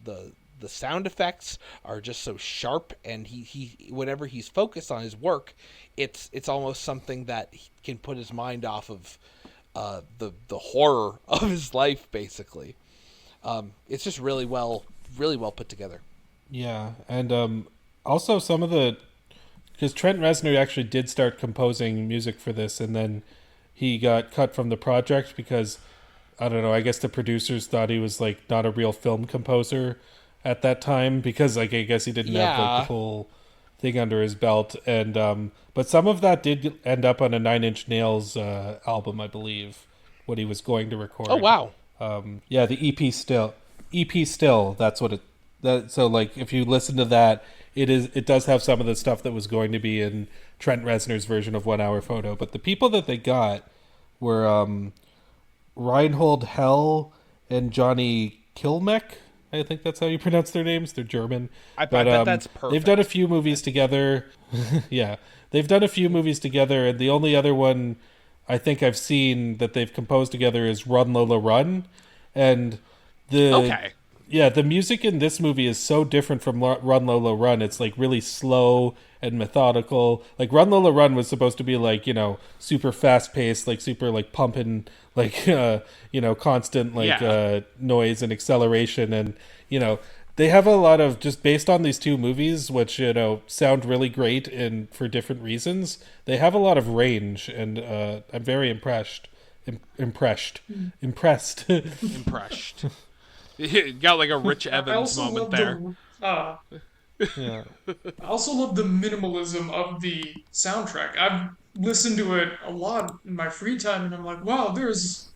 sound effects are just so sharp, and he whenever he's focused on his work, it's almost something that he can put his mind off of the horror of his life, basically. It's just really well put together. Yeah, and also some of because Trent Reznor actually did start composing music for this, and then he got cut from the project because, I don't know, I guess the producers thought he was like not a real film composer at that time, because like I guess he didn't have like the whole thing under his belt, and but some of that did end up on a Nine Inch Nails album, I believe, what he was going to record. Oh wow. Yeah, the EP still, that's what so like if you listen to that, it does have some of the stuff that was going to be in Trent Reznor's version of 1 Hour Photo, but the people that they got were Reinhold Hell and Johnny Kilmeck. I think that's how you pronounce their names. They're German. I bet that's perfect. They've done a few movies together. Yeah, they've done a few movies together, and the only other one I think I've seen that they've composed together is Run Lola Run. And the Okay. yeah, the music in this movie is so different from Run Lola Run. It's like really slow and methodical. Like Run Lola Run was supposed to be like, super fast paced, like super like pumping, like constant like Yeah. noise and acceleration, and they have a lot of, just based on these two movies, which sound really great and for different reasons. They have a lot of range, and I'm very impressed. Impressed. Impressed. You got like a Rich I Evans also moment love there. Yeah. I also love the minimalism of the soundtrack. I've listened to it a lot in my free time, and I'm like, wow, there's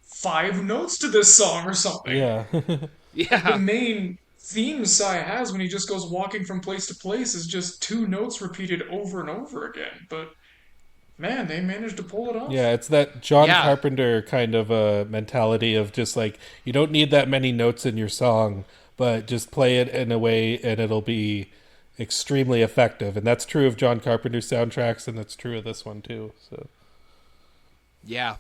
5 notes to this song or something. Yeah. Like the Yeah. main theme Sai has when he just goes walking from place to place is just 2 notes repeated over and over again. But man, they managed to pull it Yeah, off. it's that John Yeah. Carpenter kind of a mentality of just like, you don't need that many notes in your song, but just play it in a way and it'll be extremely effective. And that's true of John Carpenter's soundtracks, and that's true of this one too. So Yeah.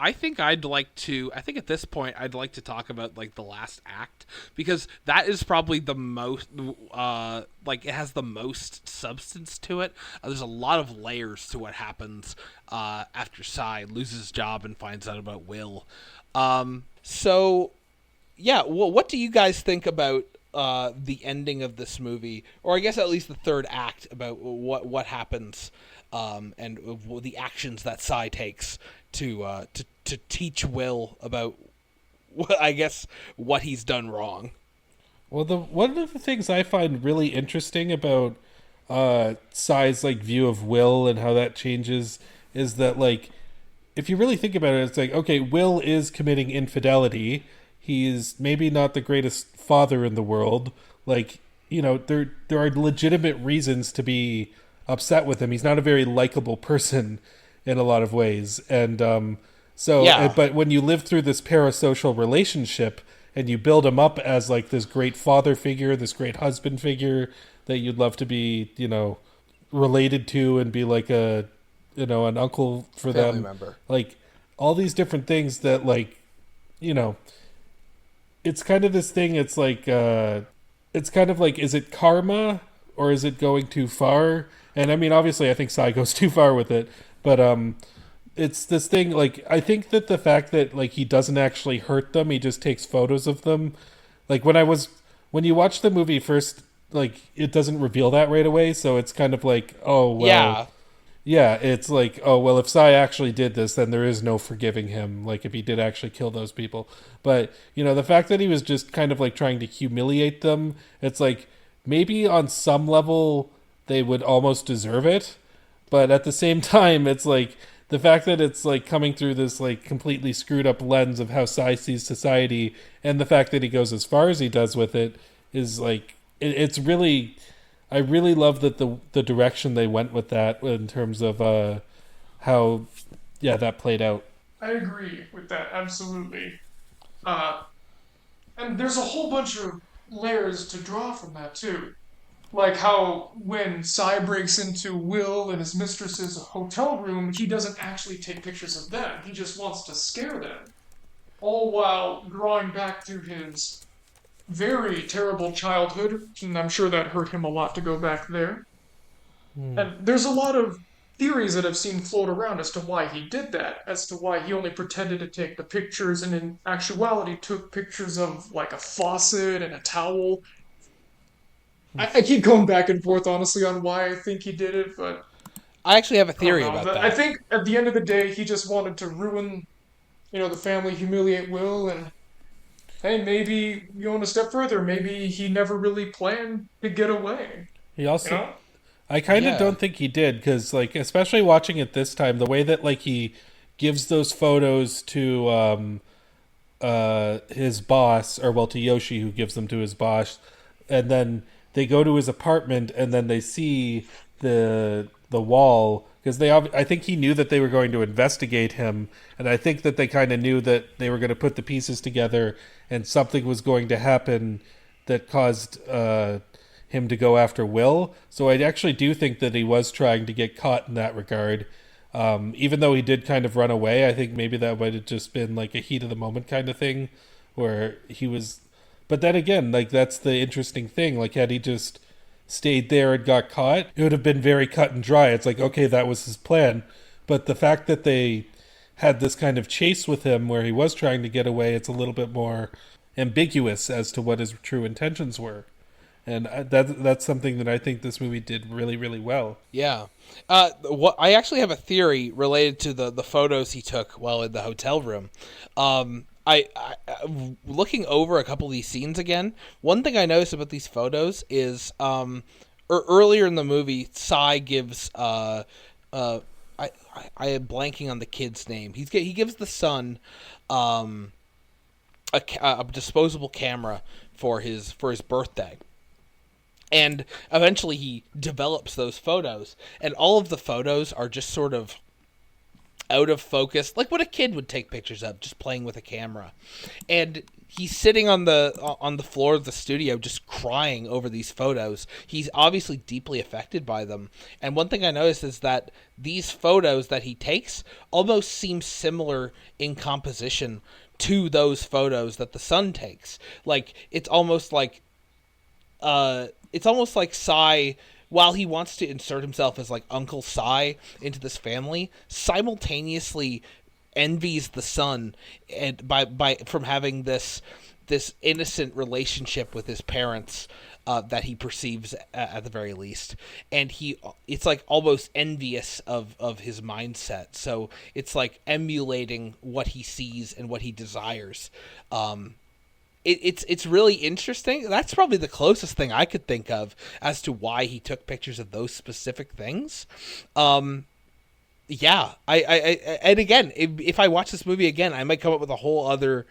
I think I think at this point I'd like to talk about like the last act, because that is probably the most like it has the most substance to it. There's a lot of layers to what happens after Sai loses his job and finds out about Will. So yeah, well, what do you guys think about the ending of this movie, or I guess at least the third act, about what happens, and the actions that Sai takes to teach Will about, I guess, what he's done wrong. well, the one of the things I find really interesting about Sai's like view of Will and how that changes is that, like, if you really think about it, it's like, okay, Will is committing infidelity. He's maybe not the greatest father in the world. Like, there are legitimate reasons to be upset with him. He's not a very likable person in a lot of ways. And Yeah. but when you live through this parasocial relationship and you build him up as like this great father figure, this great husband figure that you'd love to be, related to and be like an uncle for Family them. member. Like all these different things that, like, it's kind of this thing. It's like, it's kind of like, is it karma or is it going too far? And I mean, obviously I think Sai goes too far with it, but it's this thing, like, I think that the fact that, like, he doesn't actually hurt them, he just takes photos of them. Like, when you watch the movie first, like, it doesn't reveal that right away, so it's kind of like, oh, well. Yeah. Yeah, it's like, oh, well, if Sai actually did this, then there is no forgiving him, like, if he did actually kill those people. But, the fact that he was just kind of, like, trying to humiliate them, it's like, maybe on some level they would almost deserve it, but at the same time, it's like, the fact that it's like coming through this like completely screwed up lens of how Sai sees society, and the fact that he goes as far as he does with it, is like, it's really, I really love that the direction they went with that in terms of how that played out. I agree with that, absolutely. Uh, and there's a whole bunch of layers to draw from that, too. Like how when Sai breaks into Will and his mistress's hotel room, he doesn't actually take pictures of them. He just wants to scare them. All while drawing back to his very terrible childhood, and I'm sure that hurt him a lot to go back there. And there's a lot of theories that I've seen float around as to why he did that, as to why he only pretended to take the pictures and in actuality took pictures of like a faucet and a towel. I keep going back and forth honestly on why I think he did it, but I actually have a I don't theory know. about I that. think at the end of the day, he just wanted to ruin, the family, humiliate Will, and hey, maybe going a step further, maybe he never really planned to get away. He You also, know? I kind of Yeah. don't think he did, because, like, especially watching it this time, the way that, like, he gives those photos to his boss, or well, to Yoshi, who gives them to his boss, and then they go to his apartment, and then they see the wall, because I think he knew that they were going to investigate him, and I think that they kind of knew that they were going to put the pieces together, and something was going to happen that caused him to go after Will. So I actually do think that he was trying to get caught in that regard. Even though he did kind of run away, I think maybe that might have just been like a heat of the moment kind of thing, where he was. But then again, like that's the interesting thing. Like had he just stayed there and got caught, it would have been very cut and dry. It's like, okay, that was his plan. But the fact that they had this kind of chase with him where he was trying to get away, it's a little bit more ambiguous as to what his true intentions were. And that's something that I think this movie did really, really well. Yeah. What I actually have a theory related to the photos he took while in the hotel room. I looking over a couple of these scenes again, one thing I noticed about these photos is earlier in the movie, Cy gives I am blanking on the kid's name. He gives the son a disposable camera for his birthday. And eventually he develops those photos, and all of the photos are just sort of out of focus, like what a kid would take pictures of, just playing with a camera. And he's sitting on the floor of the studio just crying over these photos. He's obviously deeply affected by them. And one thing I noticed is that these photos that he takes almost seem similar in composition to those photos that the son takes. Like it's almost like Cy, while he wants to insert himself as like Uncle Cy into this family, simultaneously envies the son and by from having this innocent relationship with his parents that he perceives at the very least, and it's like almost envious of his mindset. So it's like emulating what he sees and what he desires. It's really interesting. That's probably the closest thing I could think of as to why he took pictures of those specific things. Yeah, I and again, if I watch this movie again, I might come up with a whole other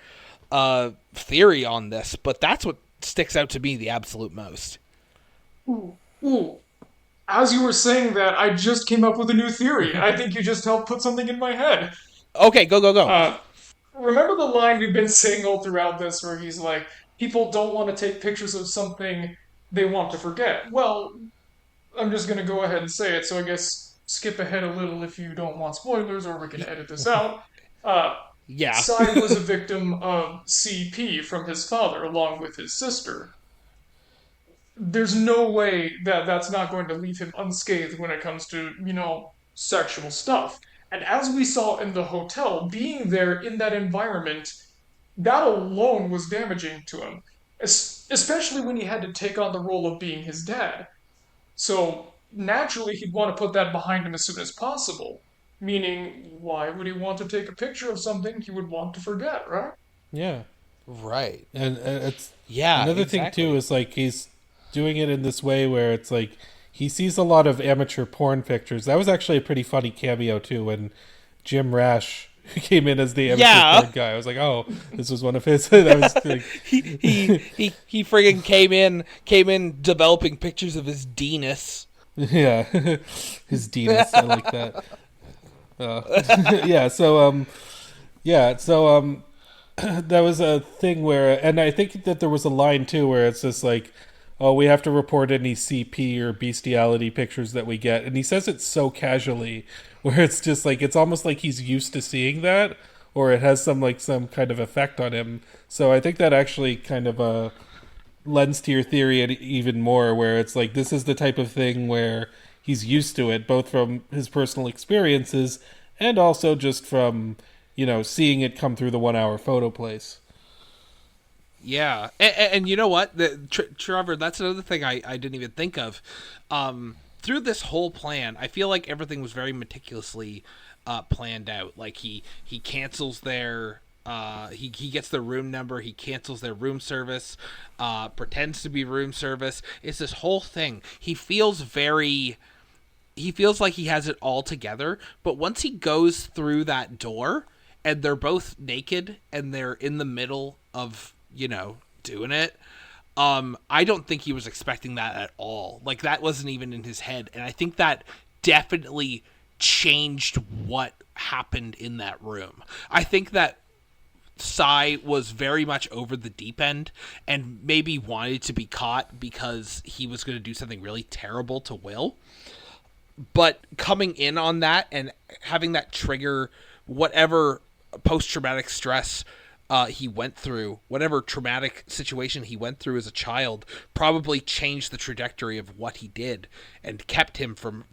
theory on this, but that's what sticks out to me the absolute most. Ooh. As you were saying that, I just came up with a new theory. I think you just helped put something in my head. Okay, go. Remember the line we've been saying all throughout this where he's like, people don't want to take pictures of something they want to forget. Well, I'm just going to go ahead and say it, so I guess skip ahead a little if you don't want spoilers, or we can edit this out. Yeah. Cy was a victim of CP from his father, along with his sister. There's no way that that's not going to leave him unscathed when it comes to, sexual stuff. And as we saw in the hotel, being there in that environment, that alone was damaging to him. Especially when he had to take on the role of being his dad. So, naturally, he'd want to put that behind him as soon as possible. Meaning, why would he want to take a picture of something he would want to forget, right? Yeah. Right. And it's another thing too is like he's doing it in this way where it's like he sees a lot of amateur porn pictures. That was actually a pretty funny cameo too when Jim Rash came in as the amateur porn guy. I was like, oh, this was one of his. That was like... he friggin' came in developing pictures of his Dennis. Yeah, his Dennis. I like that. Yeah. So that was a thing where, and I think that there was a line too where it's just like, oh, we have to report any CP or bestiality pictures that we get. And he says it so casually where it's just like, it's almost like he's used to seeing that, or it has some kind of effect on him. So I think that actually kind of lends to your theory even more, where it's like, this is the type of thing where he's used to it, both from his personal experiences and also just from, seeing it come through the 1 hour photo place. Yeah, and you know what, Trevor, that's another thing I didn't even think of. Through this whole plan, I feel like everything was very meticulously planned out. Like he cancels their he gets their room number, he cancels their room service, pretends to be room service. It's this whole thing. He feels like he has it all together, but once he goes through that door and they're both naked and they're in the middle of doing it, I don't think he was expecting that at all. Like, that wasn't even in his head, and I think that definitely changed what happened in that room. I think that Cy was very much over the deep end and maybe wanted to be caught because he was going to do something really terrible to Will. but coming in on that and having that trigger whatever post-traumatic stress he went through, whatever traumatic situation he went through as a child, probably changed the trajectory of what he did and kept him from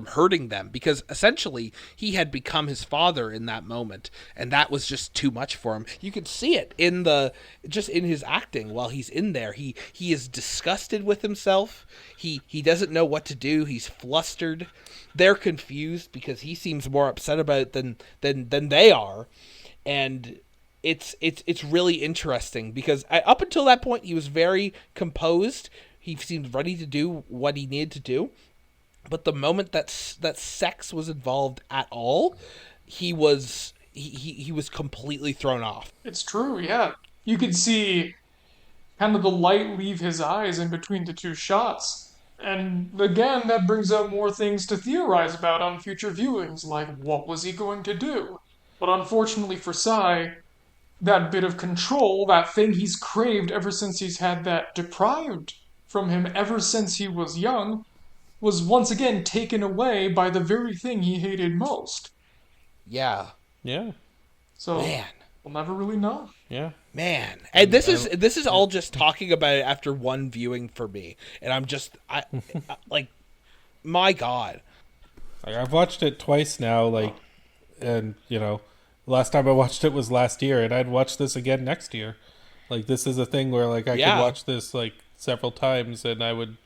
hurting them, because essentially he had become his father in that moment, and that was just too much for him. You could see it in his acting while he's in there. He is disgusted with himself. He doesn't know what to do. He's flustered. They're confused because he seems more upset about it than they are. And it's really interesting because up until that point he was very composed. He seemed ready to do what he needed to do. But the moment that sex was involved at all, he was completely thrown off. It's true, yeah. You could see kind of the light leave his eyes in between the two shots. And again, that brings up more things to theorize about on future viewings, like what was he going to do? But unfortunately for Sai, that bit of control, that thing he's craved ever since he's had that deprived from him ever since he was young, was once again taken away by the very thing he hated most. Yeah. Yeah. So, man, we'll never really know. Yeah. Man. And this is all just talking about it after one viewing for me. And I'm just like, my God. Like, I've watched it twice now, and last time I watched it was last year, and I'd watch this again next year. Like, this is a thing where I could watch this several times, and I would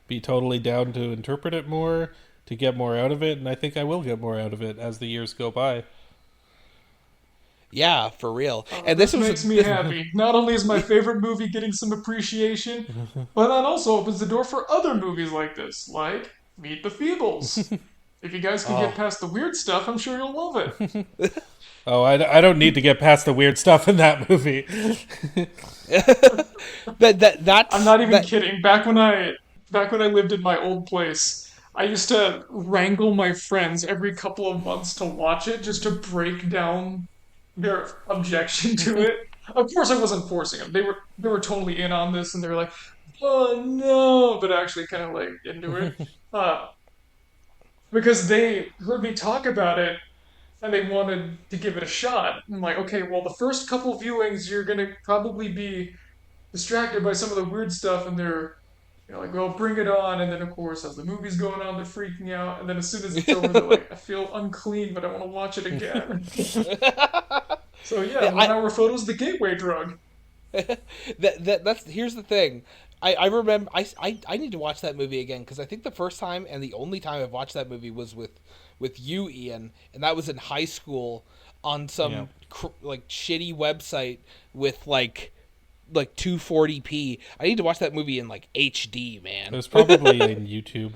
be totally down to interpret it more, to get more out of it, and I think I will get more out of it as the years go by. Yeah, for real. And this makes me happy. Not only is my favorite movie getting some appreciation, but that also opens the door for other movies like this, like Meet the Feebles. If you guys can get past the weird stuff, I'm sure you'll love it. Oh, I don't need to get past the weird stuff in that movie. I'm not even kidding. Back when I lived in my old place, I used to wrangle my friends every couple of months to watch it just to break down their objection to it. Of course, I wasn't forcing them. They were totally in on this, and they were like, "Oh no!" but actually kind of into it, because they heard me talk about it and they wanted to give it a shot. I'm like, okay, well, the first couple viewings you're gonna probably be distracted by some of the weird stuff, and they're like, well, bring it on. And then, of course, as the movie's going on, they're freaking out. And then as soon as it's over, they're like, I feel unclean, but I want to watch it again. So, yeah, 1 hour photo's the gateway drug. Here's the thing. I remember, I need to watch that movie again, because I think the first time and the only time I've watched that movie was with you, Ian. And that was in high school on some, shitty website with, 240p. I need to watch that movie in HD, man. It was probably in YouTube.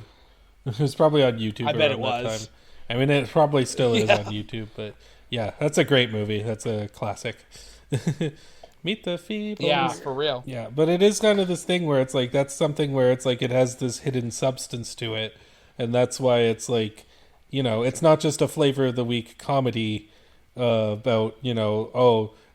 It was probably on YouTube. I bet it that was. time. I mean, it probably still is on YouTube, but yeah, that's a great movie. That's a classic. Meet the Feebles. Yeah, for real. Yeah, but it is kind of this thing where it's that's something where it's it has this hidden substance to it, and that's why it's it's not just a flavor of the week comedy about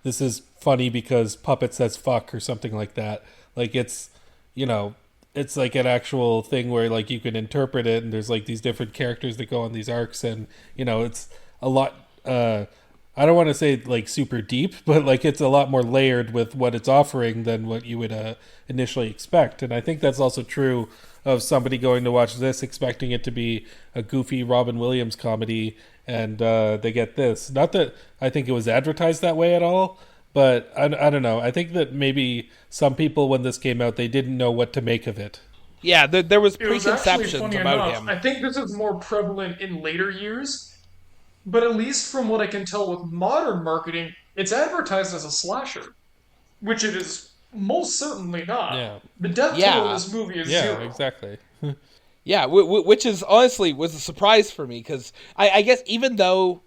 this is funny because Puppet says fuck or something like that. It's it's an actual thing where you can interpret it, and there's these different characters that go on these arcs, and it's a lot I don't want to say super deep, but it's a lot more layered with what it's offering than what you would initially expect. And I think that's also true of somebody going to watch this expecting it to be a goofy Robin Williams comedy, and they get this. Not that I think it was advertised that way at all, but I don't know. I think that maybe some people, when this came out, they didn't know what to make of it. Yeah, there was It was preconceptions actually, about enough, him. I think this is more prevalent in later years, but at least from what I can tell with modern marketing, it's advertised as a slasher, which it is most certainly not. Yeah. The death toll in this movie is zero. Yeah, exactly. Yeah, which is honestly was a surprise for me, because I guess even though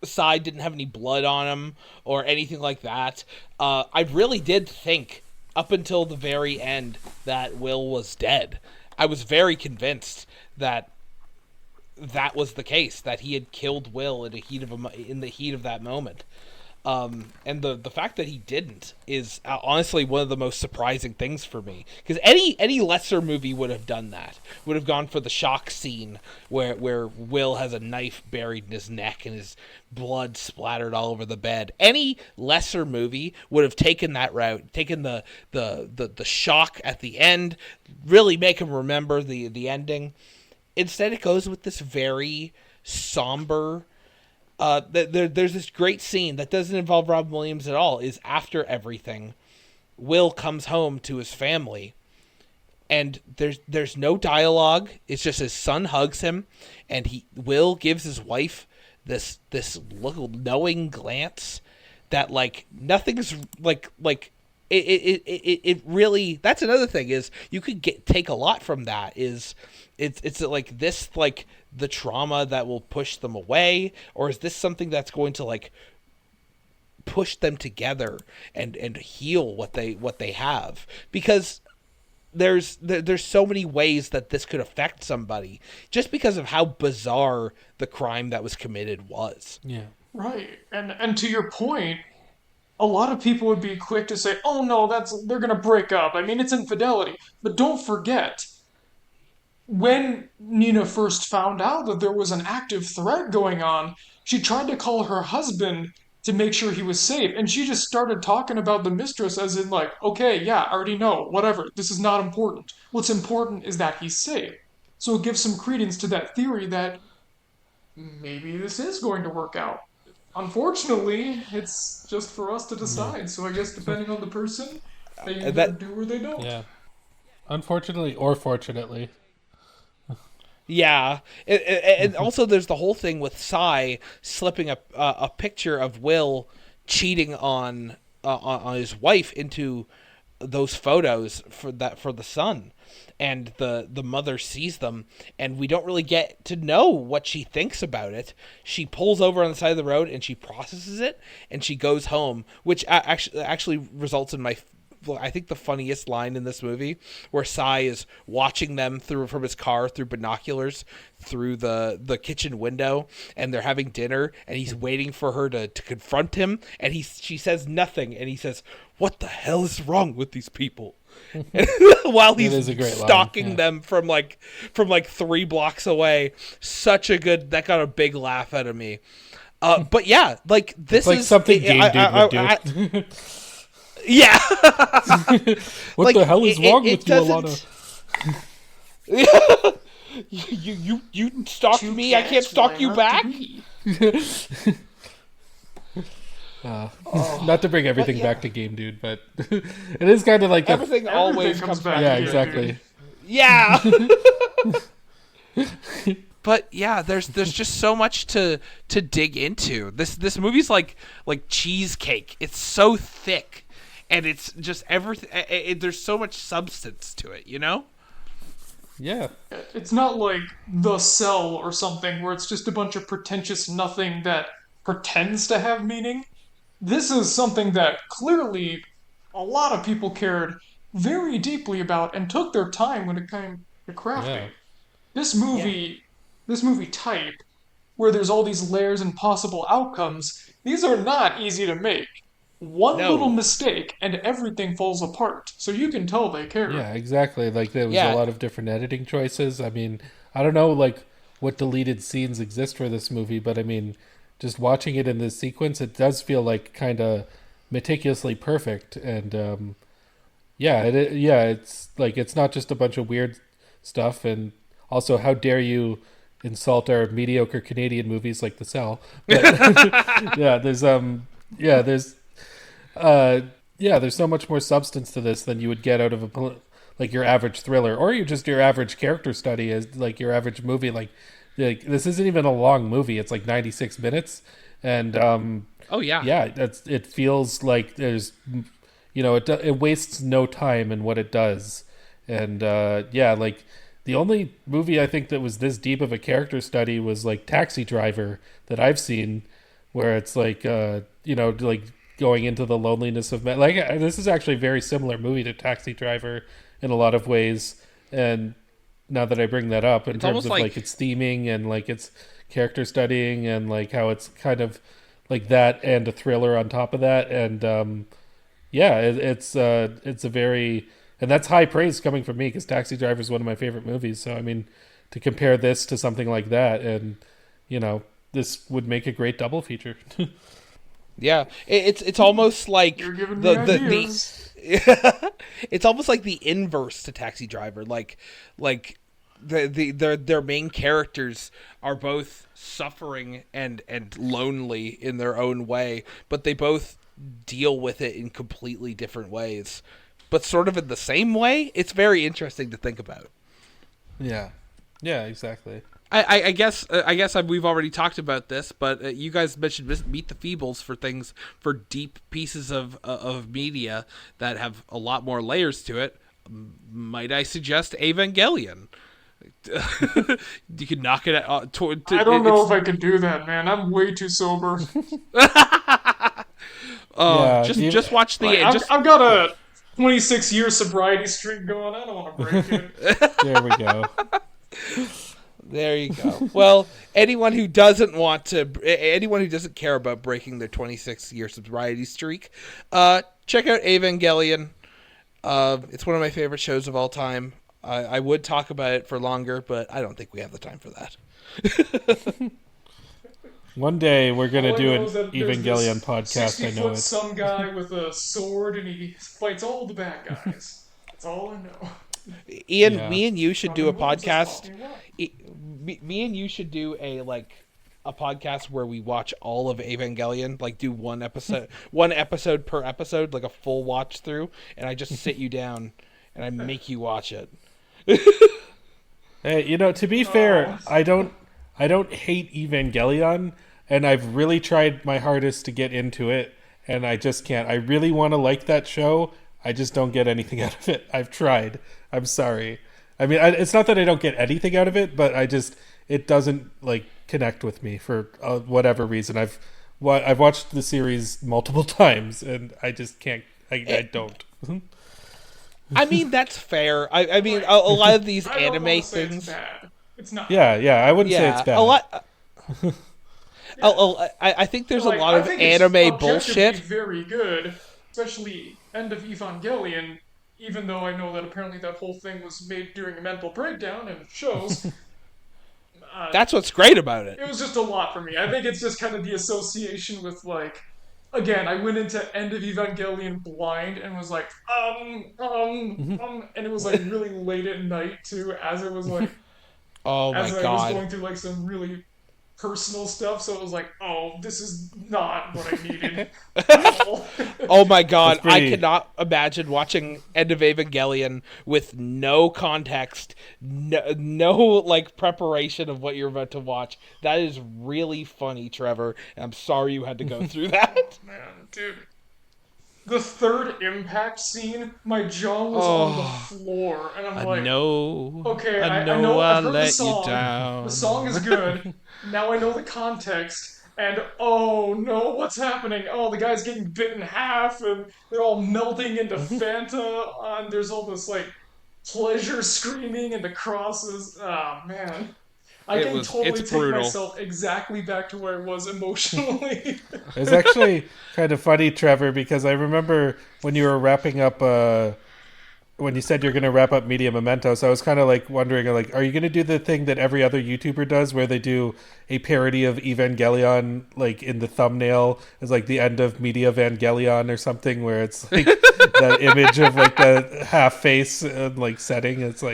Sai didn't have any blood on him or anything like that, I really did think up until the very end that Will was dead. I was very convinced that was the case, that he had killed Will in the heat of that moment. And the fact that he didn't is honestly one of the most surprising things for me. Because any lesser movie would have done that. Would have gone for the shock scene where Will has a knife buried in his neck and his blood splattered all over the bed. Any lesser movie would have taken that route, taken the shock at the end, really make him remember the ending. Instead, it goes with this very somber. There's this great scene that doesn't involve Robin Williams at all. Is after everything, Will comes home to his family, and there's no dialogue. It's just his son hugs him, and Will gives his wife this little knowing glance that like nothing's like it really. That's another thing is you could take a lot from that. Is it's like this like the trauma that will push them away, or is this something that's going to like push them together and heal what they have? Because there's so many ways that this could affect somebody just because of how bizarre the crime that was committed was. Yeah. Right. And to your point, a lot of people would be quick to say, "Oh no, they're going to break up. I mean, it's infidelity." But don't forget, when Nina first found out that there was an active threat going on, she tried to call her husband to make sure he was safe, and she just started talking about the mistress as in like, "Okay, yeah, I already know, whatever, this is not important. What's important is that he's safe." So it gives some credence to that theory that maybe this is going to work out. Unfortunately, it's just for us to decide, so I guess depending on the person, they either do or they don't. Yeah. Unfortunately or fortunately. Yeah, and also there's the whole thing with Cy slipping a picture of Will cheating on his wife into those photos for the son, and the mother sees them, and we don't really get to know what she thinks about it. She pulls over on the side of the road and she processes it, and she goes home, which actually results in I think the funniest line in this movie, where Cy is watching them from his car through binoculars through the kitchen window, and they're having dinner, and he's waiting for her to confront him, and she says nothing, and he says, "What the hell is wrong with these people?" While he's stalking them from like 3 blocks away. Such a good, that got a big laugh out of me. But yeah, like this it's like is something Game Dude would do. Yeah. What the hell is wrong with you, Alana? You stalked me, I can't stalk you back? Not to bring everything back to Game Dude, but it is kind of like everything always comes back. Yeah, to exactly. Dude. Yeah. But yeah, there's just so much to dig into. This movie's like cheesecake. It's so thick. And it's just everything. There's so much substance to it, you know? Yeah. It's not like The Cell or something where it's just a bunch of pretentious nothing that pretends to have meaning. This is something that clearly a lot of people cared very deeply about and took their time when it came to crafting. Yeah. This movie type, where there's all these layers and possible outcomes, these are not easy to make. One little mistake and everything falls apart. So you can tell they care. Yeah, exactly. Like there was a lot of different editing choices. I mean, I don't know like what deleted scenes exist for this movie, but I mean, just watching it in this sequence, it does feel like kind of meticulously perfect. And it's like it's not just a bunch of weird stuff. And also, how dare you insult our mediocre Canadian movies like The Cell? But, there's so much more substance to this than you would get out of like your average thriller, or your average character study, as like your average movie. Like this isn't even a long movie; it's like 96 minutes, and it feels like there's, it wastes no time in what it does, and like the only movie I think that was this deep of a character study was like Taxi Driver that I've seen, where it's like like going into the loneliness of men. Like this is actually a very similar movie to Taxi Driver in a lot of ways. And now that I bring that up, in terms of like its theming and like its character studying and like how it's kind of like that and a thriller on top of that, and it's a very, and that's high praise coming from me because Taxi Driver is one of my favorite movies. So I mean, to compare this to something like that, and this would make a great double feature. Yeah, it's almost like You're giving me the ideas. it's almost like the inverse to Taxi Driver. Like their main characters are both suffering and lonely in their own way, but they both deal with it in completely different ways, but sort of in the same way. It's very interesting to think about. Yeah, exactly. I guess we've already talked about this, but you guys mentioned Meet the Feebles for deep pieces of media that have a lot more layers to it. Might I suggest Evangelion? You can knock it out. I don't know if I could do that, man. I'm way too sober. Just watch the. I've got a 26-year sobriety streak going. I don't want to break it. There we go. There you go. Well, anyone who doesn't care about breaking their 26-year sobriety streak, check out Evangelion. It's one of my favorite shows of all time. I would talk about it for longer, but I don't think we have the time for that. One day we're going to All I do know an is that there's Evangelion this podcast. I 60-foot know it. some guy with a sword and he fights all the bad guys. That's all I know. Ian, Yeah. me and you should do a podcast. Me. Me and you should do a podcast where we watch all of Evangelion, like do one episode per episode, like a full watch through, and I just sit you down and I make you watch it. Hey, to be fair, I don't hate Evangelion, and I've really tried my hardest to get into it, and I just can't. I really want to like that show. I just don't get anything out of it. I've tried. I'm sorry. I mean, it's not that I don't get anything out of it, but it doesn't connect with me for whatever reason. I've watched the series multiple times, and I just can't. I don't. I mean, that's fair. I mean, a lot of these I don't anime wanna say things. It's bad. It's not. Yeah. I wouldn't say it's bad. A lot. I think there's a lot I of think it's anime objectively bullshit. very good, especially End of Evangelion. Even though I know that apparently that whole thing was made during a mental breakdown and it shows. That's what's great about it. It was just a lot for me. I think it's just kind of the association with again, I went into End of Evangelion blind and was like, and it was really late at night too, as it was Oh my as I was god. going through some really personal stuff, so it was this is not what I needed at all. Oh my god, That's pretty- I cannot imagine watching End of Evangelion with no context, no preparation of what you're about to watch. That is really funny, Trevor. And I'm sorry you had to go through that. Man, dude. The third impact scene, my jaw was on the floor, and I'm like, okay, I know I've heard the song. The song is good. Now I know the context, and oh no, what's happening? Oh, the guy's getting bit in half, and they're all melting into Fanta, and there's all this pleasure screaming and the crosses. Oh man. I can totally take brutal. myself exactly back to where I was emotionally. It's actually kind of funny, Trevor, because I remember when you were wrapping up, when you said you're going to wrap up Media Mementos, I was kind of wondering, are you going to do the thing that every other YouTuber does, where they do a parody of Evangelion, in the thumbnail, is the end of Media Evangelion or something, where it's the image of the half face and setting. It's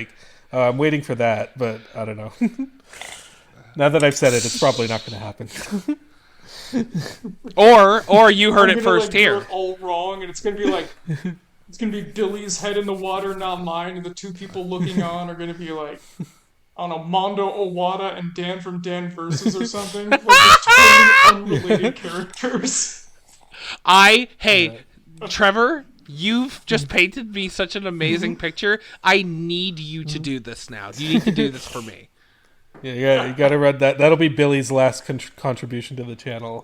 I'm waiting for that, but I don't know. Now that I've said it, it's probably not going to happen. Or you heard I'm it gonna, first do here. it all wrong, and it's gonna be it's gonna be Billy's head in the water, not mine, and the two people looking on are gonna be I don't know, Mondo Owada and Dan from Dan Versus or something, just totally unrelated characters. Trevor, you've just painted me such an amazing picture. I need you to do this now. You need to do this for me. Yeah, you got to run that. That'll be Billy's last contribution to the channel.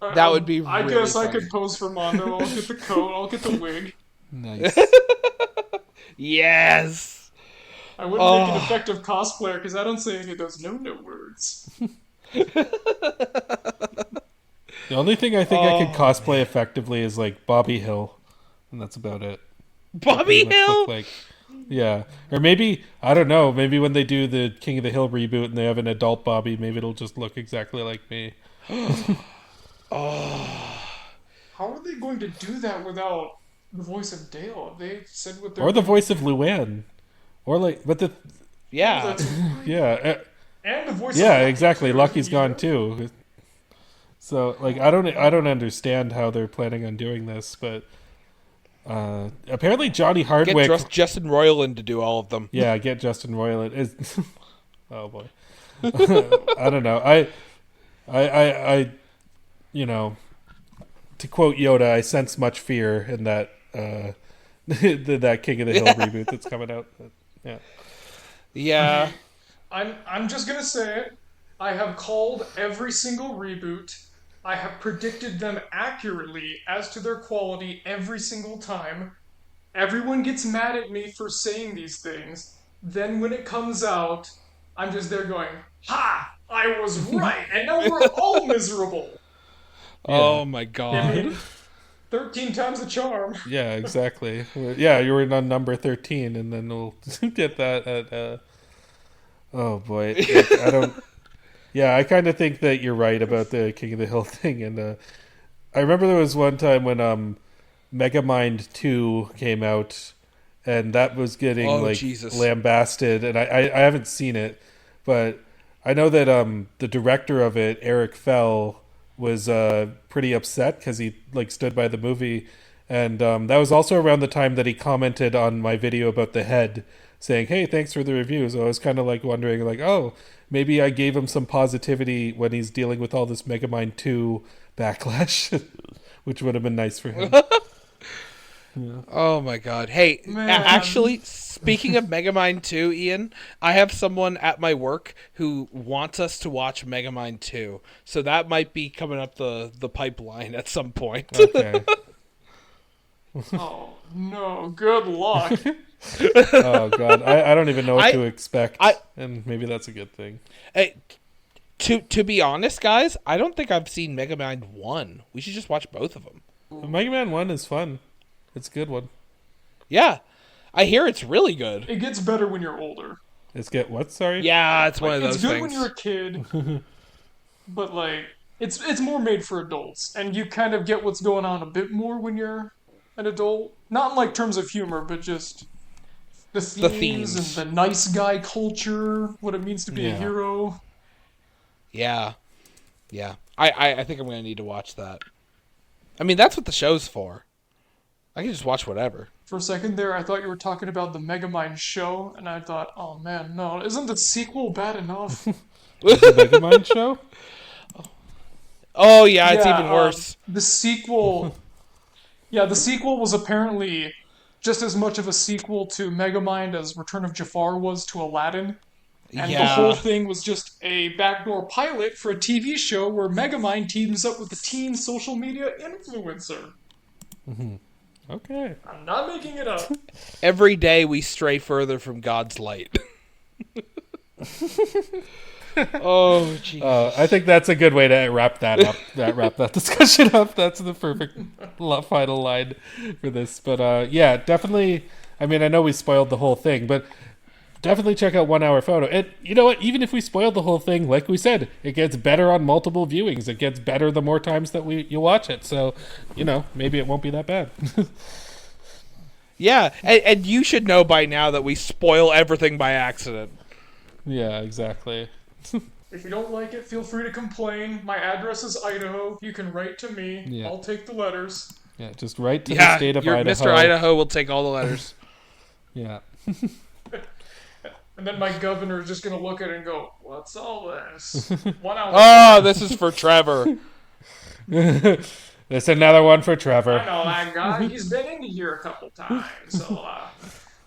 That would be I really guess funny. I could pose for Mondo. I'll get the coat. I'll get the wig. Nice. Yes. I wouldn't make an effective cosplayer because I don't say any of those no words. The only thing I think I could cosplay effectively is like Bobby Hill, and that's about it. Bobby Hill. Like, yeah, or maybe I don't know. Maybe when they do the King of the Hill reboot and they have an adult Bobby, maybe it'll just look exactly like me. How are they going to do that without the voice of Dale? Have they said what they're Or the voice of Luann, or like, but the Yeah. That's right. yeah, And the voice of yeah, Lucky, exactly. too. Lucky's gone Yeah. too. So like, I don't understand how they're planning on doing this, but apparently Johnny Hardwick. Get Justin Roiland to do all of them. Yeah, get Justin Roiland. Is oh boy, I don't know. I, you know, to quote Yoda, I sense much fear in that that King of the Hill reboot that's coming out. But, yeah, Yeah. I'm just gonna say it. I have called every single reboot. I have predicted them accurately as to their quality every single time. Everyone gets mad at me for saying these things. Then when it comes out, I'm just there going, "Ha! I was right, and now we're all miserable." Oh my I god. mean, 13 times the charm. yeah, exactly. Yeah, you were on number 13, and then we'll get that at. Oh boy, like, I don't. Yeah, I kind of think that you're right about the King of the Hill thing, and I remember there was one time when Megamind 2 came out, and that was getting Jesus. lambasted, and I haven't seen it, but I know that the director of it, Eric Fell, was pretty upset because he like stood by the movie, and that was also around the time that he commented on my video about the head, saying, "Hey, thanks for the review." So I was kind of like wondering, like, oh, maybe I gave him some positivity when he's dealing with all this Megamind 2 backlash, which would have been nice for him. Oh my god. Hey, Man. actually, speaking of Megamind 2, Ian, I have someone at my work who wants us to watch Megamind 2. So that might be coming up the pipeline at some point. Okay. Oh, no. Good luck. Oh god, I don't even know what to expect, I- and maybe that's a good thing. Hey, to be honest, guys, I don't think I've seen Megamind 1. We should just watch both of them. Mega Man 1 is fun. It's a good one. Yeah. I hear it's really good. It gets better when you're older. It's get what? Sorry. Yeah, it's one of It's those good things. when you're a kid, but like it's more made for adults, and you kind of get what's going on a bit more when you're an adult. Not in like terms of humor, but just the themes and the nice guy culture, what it means to be a Yeah. hero. Yeah. Yeah. I think I'm going to need to watch that. I mean, that's what the show's for. I can just watch whatever. For a second there, I thought you were talking about the Megamind show, and I thought, oh man, no, isn't the sequel bad enough? Is the Mega Man show? Oh, yeah, it's even worse. The sequel, the sequel was apparently just as much of a sequel to Megamind as Return of Jafar was to Aladdin. And the whole thing was just a backdoor pilot for a TV show where Megamind teams up with a teen social media influencer. Okay. I'm not making it up. Every day we stray further from God's light. Oh, jeez. I think that's a good way to wrap that up. Wrap that discussion up. That's the perfect final line for this. But yeah, definitely. I mean, I know we spoiled the whole thing, but definitely check out 1 Hour Photo. And you know what? Even if we spoiled the whole thing, like we said, it gets better on multiple viewings. It gets better the more times that you watch it. So, you know, maybe it won't be that bad. Yeah, and you should know by now that we spoil everything by accident. Yeah, exactly. If you don't like it, feel free to complain. My address is Idaho. You can write to me. Yeah. I'll take the letters. Yeah, just write to the state of Idaho. Mr. Idaho will take all the letters. Yeah. And then my governor is just going to look at it and go, what's all this? 1 hour. Oh, this is for Trevor. There's another one for I Trevor. know that guy. He's been in here a couple times. So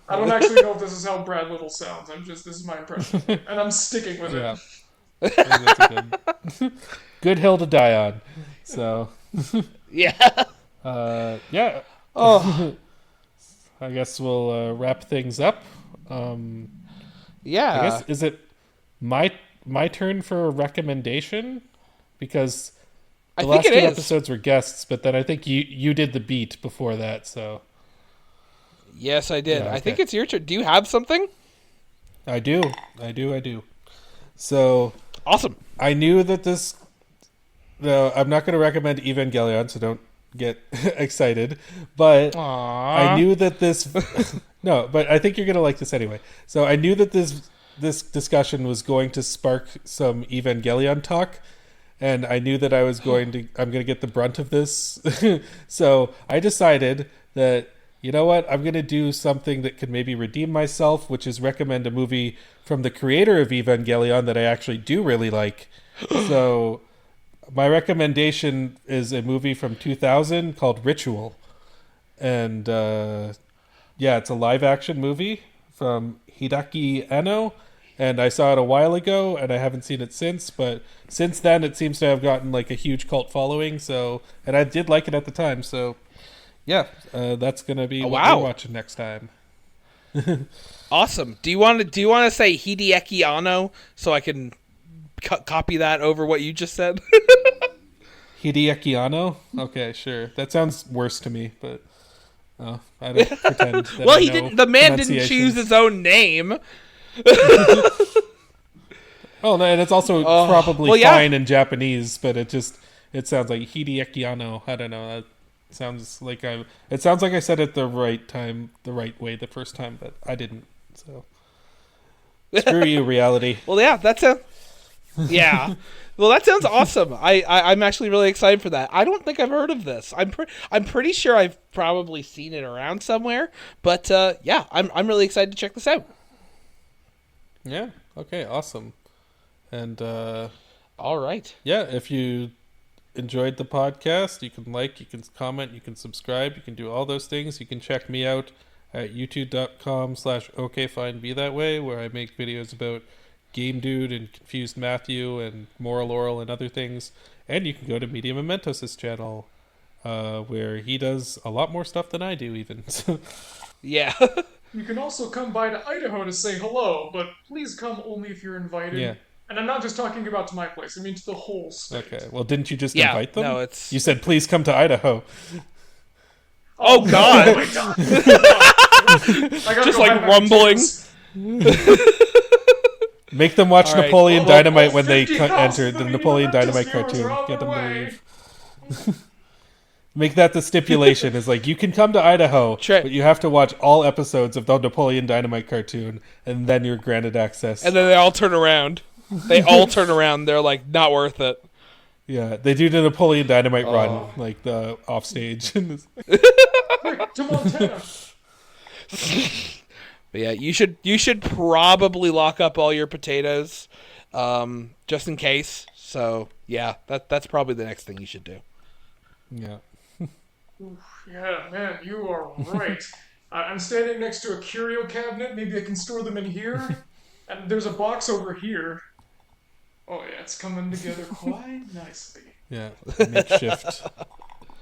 I don't actually know if this is how Brad Little sounds. This is my impression. And I'm sticking with Yeah. it. That's a good hill to die on. So, Yeah. yeah. Oh, I guess we'll wrap things up. yeah. I guess is it my my turn for a recommendation? Because the I last think two it is. episodes were guests, but then I think you did the beat before that, so Yes, I did. Yeah, I think okay. it's your turn. Do you have something? I do. So Awesome. I knew that this. No, I'm not going to recommend Evangelion, so don't get excited. But I knew that this. No, but I think you're going to like this anyway. So I knew that this discussion was going to spark some Evangelion talk, and I knew that I'm going to get the brunt of this. So I decided that, you know what, I'm going to do something that could maybe redeem myself, which is recommend a movie from the creator of Evangelion that I actually do really like. So my recommendation is a movie from 2000 called Ritual. And yeah, it's a live action movie from Hideaki Anno. And I saw it a while ago, and I haven't seen it since. But since then, it seems to have gotten like a huge cult following. So, and I did like it at the time. So, yeah, that's gonna be what we're watching next time. Awesome. Do you want to say Hideaki Anno so I can copy that over what you just said? Hideaki Anno? Okay, sure. That sounds worse to me, but I don't pretend. That Well, I he know didn't. The man didn't choose pronunciations. his own name. Oh, no, and it's also probably yeah. fine in Japanese, but it sounds like Hideaki Anno. I don't know. It sounds like I said it the right time, the right way the first time, but I didn't. So screw you, reality. Well, yeah, yeah. Well, that sounds awesome. I'm actually really excited for that. I don't think I've heard of this. I'm pretty sure I've probably seen it around somewhere, but yeah, I'm really excited to check this out. Yeah. Okay. Awesome. And all right. Yeah, if you enjoyed the podcast, you can like, you can comment, you can subscribe, you can do all those things. You can check me out at youtube.com/okfinebethatway, where I make videos about Game Dude and Confused Matthew and Moral Oral and other things. And you can go to Media Mementos' channel, where he does a lot more stuff than I do even. Yeah. You can also come by to Idaho to say hello, but please come only if you're invited. Yeah. And I'm not just talking about to my place, I mean to the whole state. Okay, well, didn't you just invite them? No, it's... You said, please come to Idaho. Oh, God! Oh my God. I gotta just go like buy my rumbling. Make them watch All right. Napoleon Well, Dynamite when they 50 cops enter to the the Napoleon Media Dynamite Mementos cartoon. are on Get them their to way. leave. Make that the stipulation. Is like, you can come to Idaho, but you have to watch all episodes of the Napoleon Dynamite cartoon, and then you're granted access. And then they all turn around. They're like, not worth it. Yeah, they do the Napoleon Dynamite run, like the offstage. Quick, to Montana. But yeah, you should probably lock up all your potatoes, just in case. So yeah, that's probably the next thing you should do. Yeah. Yeah, man, you are right. I'm standing next to a curio cabinet. Maybe I can store them in here. And there's a box over here. Oh yeah, it's coming together quite nicely. Yeah,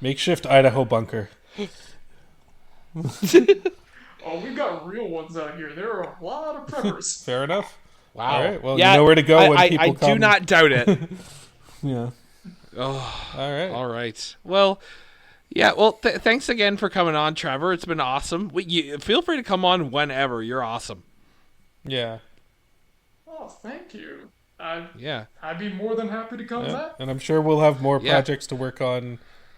makeshift Idaho bunker. Oh, we've got real ones out here. There are a lot of preppers. Fair enough. Wow. All right. Well, yeah, you know where to go when people I come. do not doubt it. Yeah. Oh, all right. All right. Well, yeah. Well, thanks again for coming on, Trevor. It's been awesome. Feel free to come on whenever. You're awesome. Yeah. Oh, thank you. Yeah. I'd be more than happy to come back. And I'm sure we'll have more projects to work on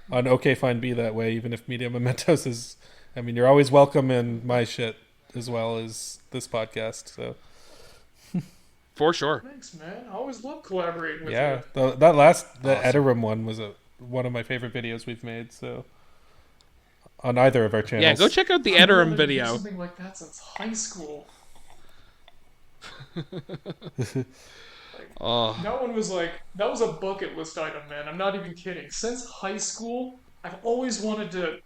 OK Fine Be That Way, even if Media Mementos is... I mean, you're always welcome in my shit as well as this podcast, so... For sure. Thanks, man. I always love collaborating with you. Yeah, the Edarim one was one of my favorite videos we've made, so... On either of our channels. Yeah, go check out the Edarim video. Something like that since high school. That was a bucket list item, man. I'm not even kidding. Since high school, I've always wanted to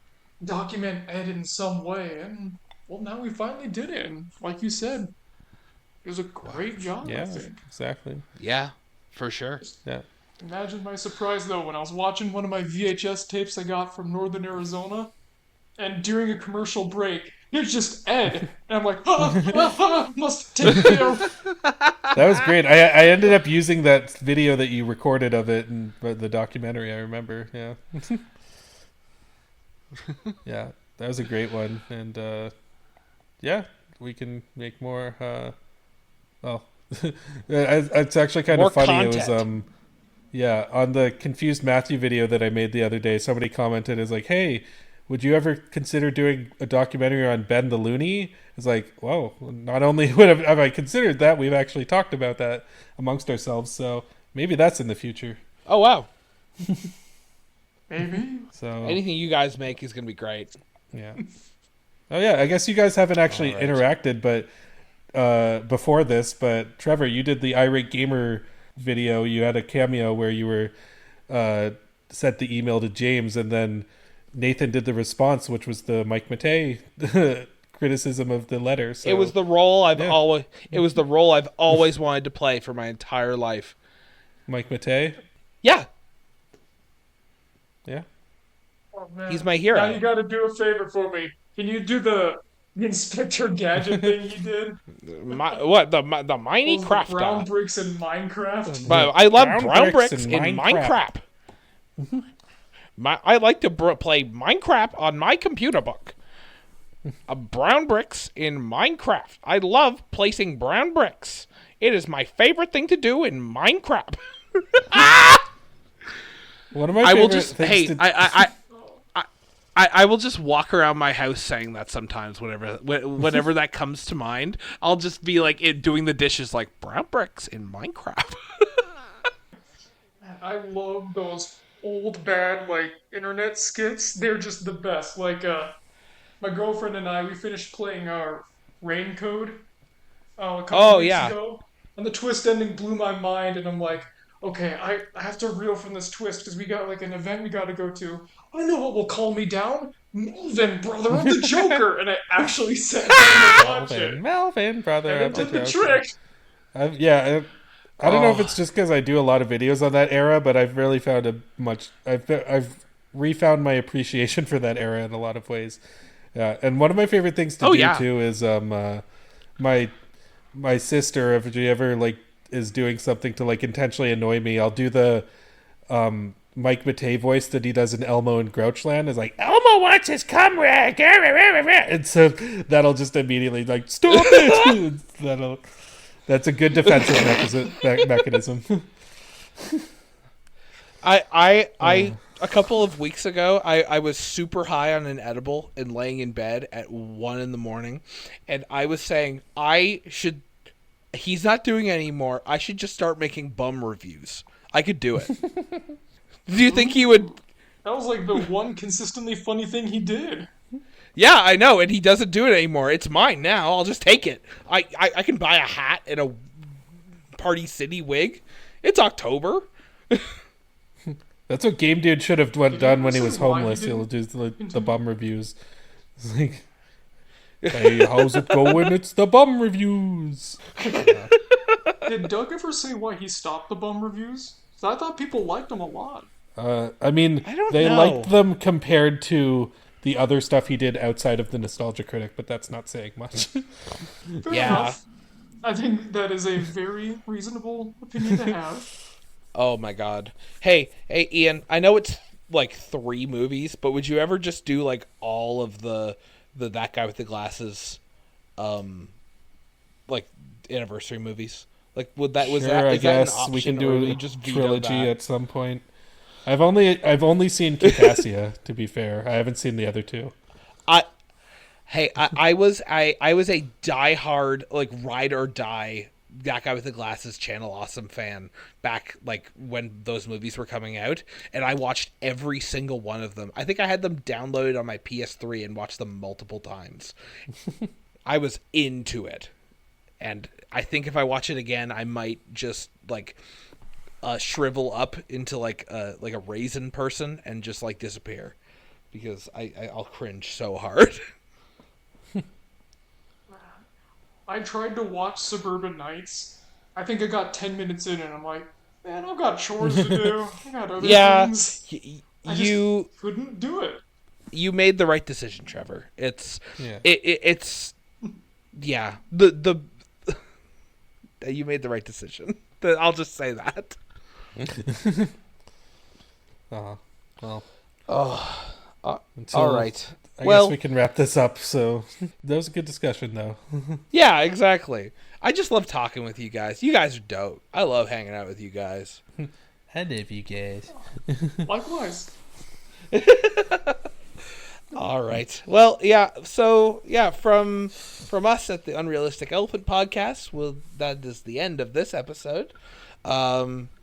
document Ed in some way, and well, now we finally did it. And like you said, it was a great job. Yeah, I think. exactly. Yeah, for sure. Yeah. Imagine my surprise though when I was watching one of my VHS tapes I got from Northern Arizona, and during a commercial break, here's just Ed, and I'm like, must take care. That was great. I ended up using that video that you recorded of it in the documentary. I remember. Yeah. Yeah, that was a great one, and yeah, we can make more. Well, it's actually kind More of funny. content. It was yeah, on the Confused Matthew video that I made the other day, somebody commented is like, "Hey, would you ever consider doing a documentary on Ben the Looney?" It's like, whoa, not only have I considered that, we've actually talked about that amongst ourselves. So maybe that's in the future. Oh wow! Maybe. So Anything you guys make is gonna be great. yeah. Oh yeah, I guess you guys haven't actually All right. interacted, but before this, but Trevor, you did the Irate Gamer video. You had a cameo where you were sent the email to James, and then Nathan did the response, which was the Mike Matei criticism of the letter. So It was the role I've yeah. always. It was the role I've always wanted to play for my entire life. Mike Matei. Yeah, Yeah. Oh, man. he's my hero. Now you gotta do a favor for me. Can you do the Inspector Gadget thing you did? The Miney Those brown Crafter. bricks in Minecraft. But I love Brown brown bricks bricks in in Minecraft. Minecraft. I like to play Minecraft on my computer book. Brown bricks in Minecraft. I love placing brown bricks. It is my favorite thing to do in Minecraft. One of my I will favorite just things hey, to- I will just walk around my house saying that sometimes. Whenever that comes to mind, I'll just be like doing the dishes like brown bricks in Minecraft. I love those old bad like internet skits. They're just the best. Like my girlfriend and I, we finished playing our Rain Code a couple weeks ago, and the twist ending blew my mind. And I'm like, okay, I have to reel from this twist because we got like an event we got to go to. I know what will calm me down. Melvin, brother of the Joker, and I actually sat down to watch it. Melvin, brother And of it the did the Joker. trick. I don't know if it's just because I do a lot of videos on that era, but I've really found I've refound my appreciation for that era in a lot of ways. Yeah, and one of my favorite things to do too is my sister, if she ever like is doing something to like intentionally annoy me, I'll do the Mike Matei voice that he does in Elmo and Grouchland. Is like, Elmo wants his cum rag, and so that'll just immediately like, stop it. That's a good defensive mechanism. A couple of weeks ago, I was super high on an edible and laying in bed at 1 a.m, and I was saying he's not doing it anymore. I should just start making bum reviews. I could do it. Do you think he would? That was like the one consistently funny thing he did. Yeah, I know, and he doesn't do it anymore. It's mine now. I'll just take it. I can buy a hat and a Party City wig. It's October. That's what Game Dude should have done when he say was why he homeless. He'll didn't do the continue? bum reviews. It's like, hey, how's it going? It's the bum reviews. Did Doug ever say why he stopped the bum reviews? 'Cause I thought people liked them a lot. I mean, I don't they know. liked them compared to the other stuff he did outside of the Nostalgia Critic, but that's not saying much. Fair Yeah. enough. I think that is a very reasonable opinion to have. Oh my god. Hey, Ian, I know it's like 3 movies, but would you ever just do like all of the That Guy with the Glasses like anniversary movies? Like is I that an guess option, we can or do will a you just veto trilogy that? at some point. I've only seen Caucasia, to be fair. I haven't seen the other two. I was a diehard like ride or die That Guy with the Glasses Channel Awesome fan back like when those movies were coming out, and I watched every single one of them. I think I had them downloaded on my PS3 and watched them multiple times. I was into it, and I think if I watch it again, I might just like shrivel up into like a raisin person and just like disappear because I'll cringe so hard. I tried to watch Suburban Nights. I think I got 10 minutes in and I'm like, man, I've got chores to do. I got other things. I just couldn't do it. You made the right decision, Trevor. It's Yeah. it's yeah. The You made the right decision. I'll just say that. Well, until, All right. I guess we can wrap this up. So that was a good discussion, though. Yeah, exactly. I just love talking with you guys. You guys are dope. I love hanging out with you guys. I love you guys. Likewise. All right. Well, yeah. So, yeah, from us at the Unrealistic Elephant Podcast, that is the end of this episode.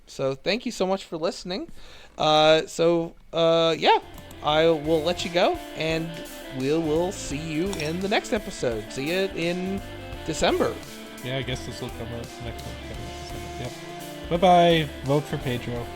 So thank you so much for listening. Yeah, I will let you go, and we'll see you in the next episode. See you in December. Yeah, I guess this will come out next one. Yep. Bye-bye. Vote for Pedro.